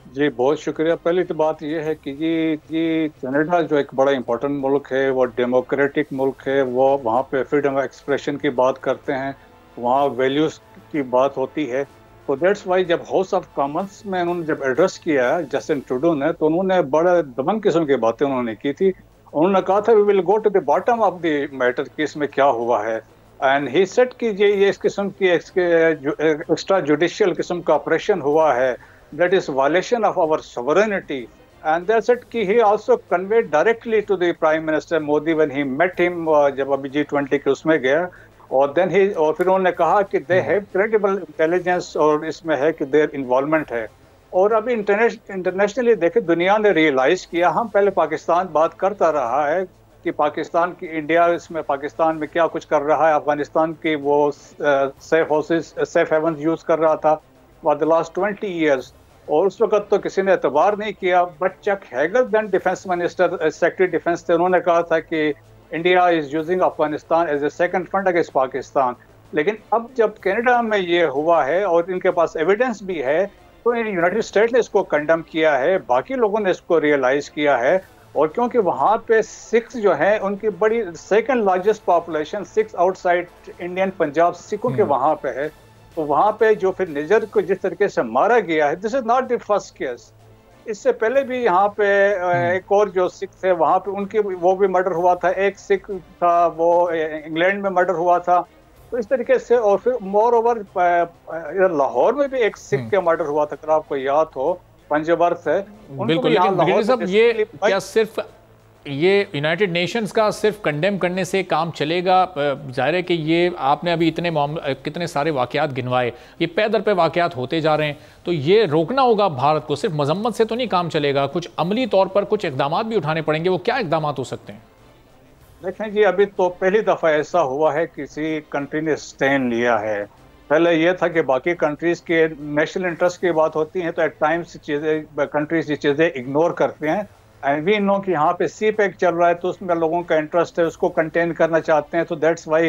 जी बहुत शुक्रिया। पहली तो बात यह है कि कनाडा जो एक बड़ा इंपॉर्टेंट मुल्क है, वो डेमोक्रेटिक मुल्क है, वो वहाँ पे फ्रीडम ऑफ एक्सप्रेशन की बात करते हैं, वहाँ वैल्यूज़ की बात होती है। तो दैट्स वाई जब हाउस ऑफ कॉमन्स में उन्होंने जब एड्रेस किया जस्टिन ट्रूडो ने, तो उन्होंने बड़े दबंग किस्म की बातें उन्होंने की थी। उन्होंने कहा था we will go to the bottom of the matter कि इसमें क्या हुआ है, एंड ही सेड कि ये इस किस्म की एक्स्ट्रा जुडिशियल किस्म का ऑपरेशन हुआ है, that is violation of our sovereignty and that's it कि he also conveyed directly to the Prime Minister Modi when he met him जब अभी G20 के उसमें गया, और और फिर उन्होंने कहा कि they have credible intelligence और इसमें है कि their involvement है। और अभी इंटरनेशनली देखे दुनिया ने रियलाइज किया, हम पहले पाकिस्तान बात करता रहा है कि पाकिस्तान की इंडिया इसमें पाकिस्तान में क्या कुछ कर रहा है, अफगानिस्तान की वो सेफ हेवन यूज कर रहा था फॉर द लास्ट 20 years, और उस वक्त तो किसी ने एतबार नहीं किया। But Chuck Hagel then defence minister secretary defence थे, उन्होंने कहा था कि India is using Afghanistan as a second front against Pakistan. लेकिन अब जब कनाडा में ये हुआ है और इनके पास एविडेंस भी है, तो यूनाइटेड स्टेट ने इसको कंडम किया है, बाकी लोगों ने इसको रियलाइज किया है। और क्योंकि वहाँ पे सिख्स जो हैं उनकी बड़ी second largest population Sikhs outside Indian Punjab सिखों के वहाँ पे है, तो वहाँ पे जो फिर निजर को जिस तरीके से मारा गया है, this is not the first case. इससे पहले भी यहाँ पे एक और जो सिख थे वहाँ पे उनकी वो भी मर्डर हुआ था, एक सिख था वो इंग्लैंड में मर्डर हुआ था। तो इस तरीके से, और फिर मोर ओवर लाहौर में भी एक सिख का मर्डर हुआ था, अगर आपको याद हो, पंजबर से। बिल्कुल, लेकिन ब्रिगेडियर साहब ये क्या सिर्फ ये यूनाइटेड नेशंस का सिर्फ कंडेम करने से काम चलेगा? जाहिर है कि ये आपने अभी कितने सारे वाकयात गिनवाए, ये पे दर पे वाकयात होते जा रहे हैं, तो ये रोकना होगा भारत को। सिर्फ मजम्मत से तो नहीं काम चलेगा, कुछ अमली तौर पर कुछ इकदाम भी उठाने पड़ेंगे। वो क्या इकदाम हो सकते हैं? देखें जी, अभी तो पहली दफ़ा ऐसा हुआ है किसी कंट्री ने स्टैंड लिया है। पहले ये था कि बाकी कंट्रीज के नेशनल इंटरेस्ट की बात होती है तो एट टाइम्स चीज़ें कंट्रीज ये चीज़ें इग्नोर करते हैं। एंड वी नो कि यहाँ पे सी पैक चल रहा है तो उसमें लोगों का इंटरेस्ट है, उसको कंटेन करना चाहते हैं, तो दैट्स वाई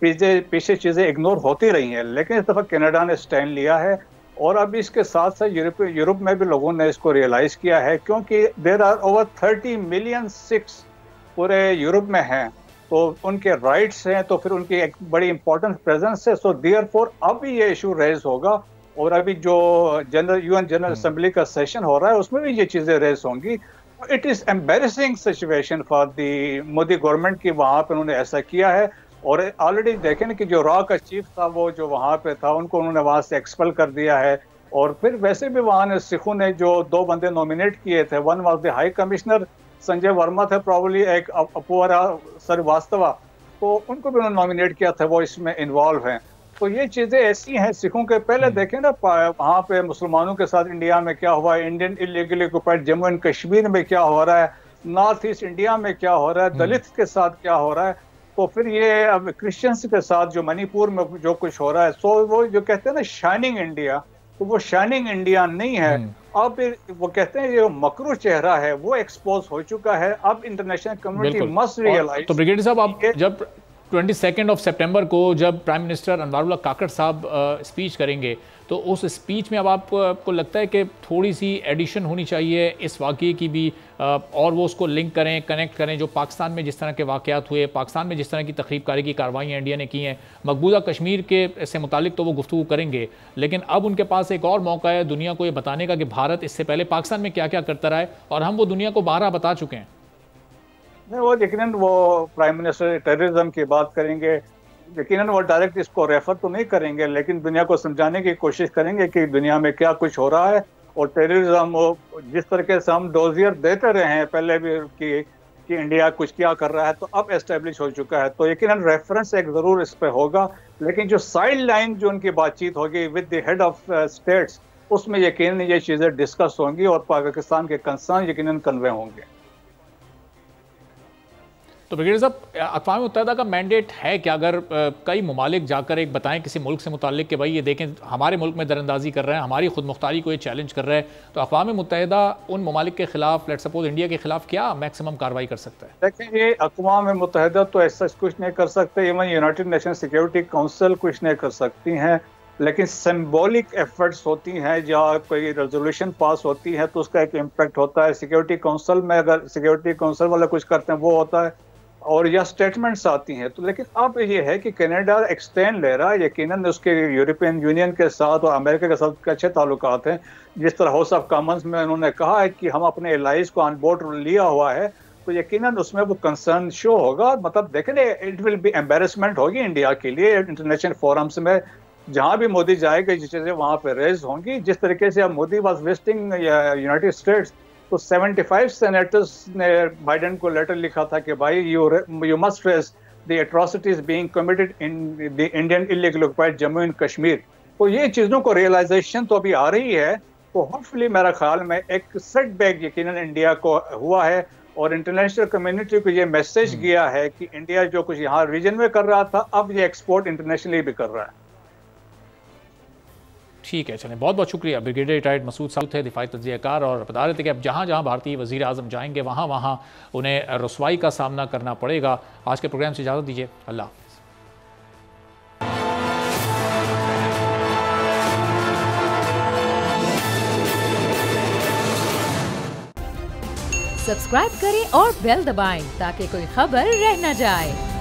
पीछे चीज़ें इग्नोर होती रही हैं। लेकिन इस दफ़ा कनाडा ने स्टैंड लिया है, और अभी इसके साथ साथ यूरोप में भी लोगों ने इसको रियलाइज़ किया है, क्योंकि there are over 30 million Sikhs पूरे यूरोप में हैं, तो उनके राइट्स हैं, तो फिर उनकी एक बड़ी इंपॉर्टेंट प्रेजेंस है। सो देयरफॉर अब ये इशू रेज होगा, और अभी जो यूएन जनरल असेंबली का सेशन हो रहा है उसमें भी ये चीज़ें रेज होंगी। It is embarrassing situation for the Modi government की वहाँ पे उन्होंने ऐसा किया है। और ऑलरेडी देखें ना कि जो रॉ का चीफ था वो जो वहाँ पे था उनको उन्होंने वहाँ से एक्सपेल कर दिया है। और फिर वैसे भी वहाँ ने सिखों ने जो 2 बंदे नॉमिनेट किए थे, one was the high commissioner Sanjay Verma थे, प्रॉब्ली एक अपूरा श्रीवास्तव, तो उनको भी उन्होंने नॉमिनेट किया था, वो इसमें इन्वॉल्व हैं। तो ये चीज़ें ऐसी हैं सिखों के। पहले देखें ना वहाँ पे मुसलमानों के साथ इंडिया में क्या हुआ है, Indian illegally occupied Jammu and Kashmir में क्या हो रहा है, नॉर्थ ईस्ट इंडिया में क्या हो रहा है, दलित के साथ क्या हो रहा है, तो फिर ये अब क्रिश्चियंस के साथ जो मणिपुर में जो कुछ हो रहा है, सो वो जो कहते हैं ना शाइनिंग इंडिया, तो वो शाइनिंग इंडिया नहीं है। अब वो कहते हैं जो मकरू चेहरा है वो एक्सपोज हो चुका है। अब इंटरनेशनल कम्युनिटी मस्ट रियलाइज। तो ब्रिगेडियर साहब, आप जब 22 सितंबर को जब प्राइम मिनिस्टर अनवारुल्लाह काकड़ साहब स्पीच करेंगे, तो उस स्पीच में अब आपको लगता है कि थोड़ी सी एडिशन होनी चाहिए इस वाक़ये की भी, और वो उसको लिंक करें, कनेक्ट करें जो पाकिस्तान में जिस तरह के वाक़यात हुए, पाकिस्तान में जिस तरह की तखरीबकारी की कार्रवाइयाँ इंडिया ने की हैं, मकबूजा कश्मीर के से मुतालिक तो वो गुफ्तगू करेंगे, लेकिन अब उनके पास एक और मौका है दुनिया को ये बताने का कि भारत इससे पहले पाकिस्तान में क्या क्या करता रहा है, और हम वो दुनिया को बारहा बता चुके हैं। नहीं, वो यकीनन वो प्राइम मिनिस्टर टेररिज्म की बात करेंगे, यकीनन वो डायरेक्ट इसको रेफर तो नहीं करेंगे, लेकिन दुनिया को समझाने की कोशिश करेंगे कि दुनिया में क्या कुछ हो रहा है। और टेररिज्म जिस तरीके से हम डोजियर देते रहे हैं पहले भी कि इंडिया कुछ क्या कर रहा है, तो अब एस्टेब्लिश हो चुका है, तो यकीनन रेफरेंस एक ज़रूर इस पर होगा। लेकिन जो साइड लाइन जो उनकी बातचीत होगी with the head of states, उसमें यकीनन ये चीज़ें डिस्कस होंगी और पाकिस्तान के कंसर्न यकीनन कन्वे होंगे। तो ब्रिगेडियर साहब, अक़वाम मुत्तहिदा का मैंडेट है कि अगर कई ममालिक जाकर एक बताएं किसी मुल्क से मुताल्लिक कि भाई ये देखें हमारे मुल्क में दरअंदाजी कर रहे हैं, हमारी खुद मुख्तारी को ये चैलेंज कर रहा है, तो अक़वाम मुत्तहिदा उन ममालिक के खिलाफ, लेट्स सपोज इंडिया के खिलाफ, क्या मैक्सिमम कार्रवाई कर सकता है? देखें, ये अक़वाम मुत्तहिदा तो ऐसा कुछ नहीं कर सकते, even United nation security council कुछ नहीं कर सकती हैं, लेकिन सिंबॉलिक एफर्ट्स होती हैं, या कोई रेजोल्यूशन पास होती है तो उसका एक इम्पैक्ट होता है। सिक्योरिटी काउंसिल में अगर सिक्योरिटी काउंसिल वाले कुछ करते हैं वो होता है, और या स्टेटमेंट्स आती हैं। तो लेकिन अब ये है कि कनाडा एक्सटेंड ले रहा है, यकीनन उसके यूरोपियन यूनियन के साथ और अमेरिका के साथ अच्छे ताल्लुकात हैं। जिस तरह हाउस ऑफ कॉमन्स में उन्होंने कहा है कि हम अपने एलाइज को ऑन बोर्ड लिया हुआ है, तो यकीनन उसमें वो कंसर्न शो होगा। मतलब देखें, इट विल बी एम्बेरसमेंट होगी इंडिया के लिए इंटरनेशनल फोरम्स में, जहाँ भी मोदी जाएगा ये चीज़ें वहाँ पे रेज होंगी। जिस तरीके से अब Modi was visiting United states, तो 75 सेनेटर्स ने बाइडेन को लेटर लिखा था कि भाई you must raise the atrocities being committed in the Indian illegal occupied Jammu and Kashmir. तो ये चीज़ों को रियलाइजेशन तो अभी आ रही है, तो होपफुली मेरा ख्याल में एक सेटबैक यकीनन इंडिया को हुआ है और इंटरनेशनल कम्युनिटी को ये मैसेज गया है कि इंडिया जो कुछ यहाँ रीजन में कर रहा था अब ये एक्सपोर्ट इंटरनेशनली भी कर रहा है। ठीक है, चलें, बहुत बहुत शुक्रिया। ब्रिगेडियर रिटायर्ड मसूद साहब थे, दिफाई तज्जियाकार, और बता रहे थे कि अब जहाँ जहाँ भारतीय वज़ीर आज़म जाएंगे वहाँ वहाँ उन्हें रसवाई का सामना करना पड़ेगा। आज के प्रोग्राम से इजाज़त दीजिए, अल्लाह हाफ़िज़। सब्सक्राइब करें और बेल दबाएं ताकि कोई खबर रह न जाए।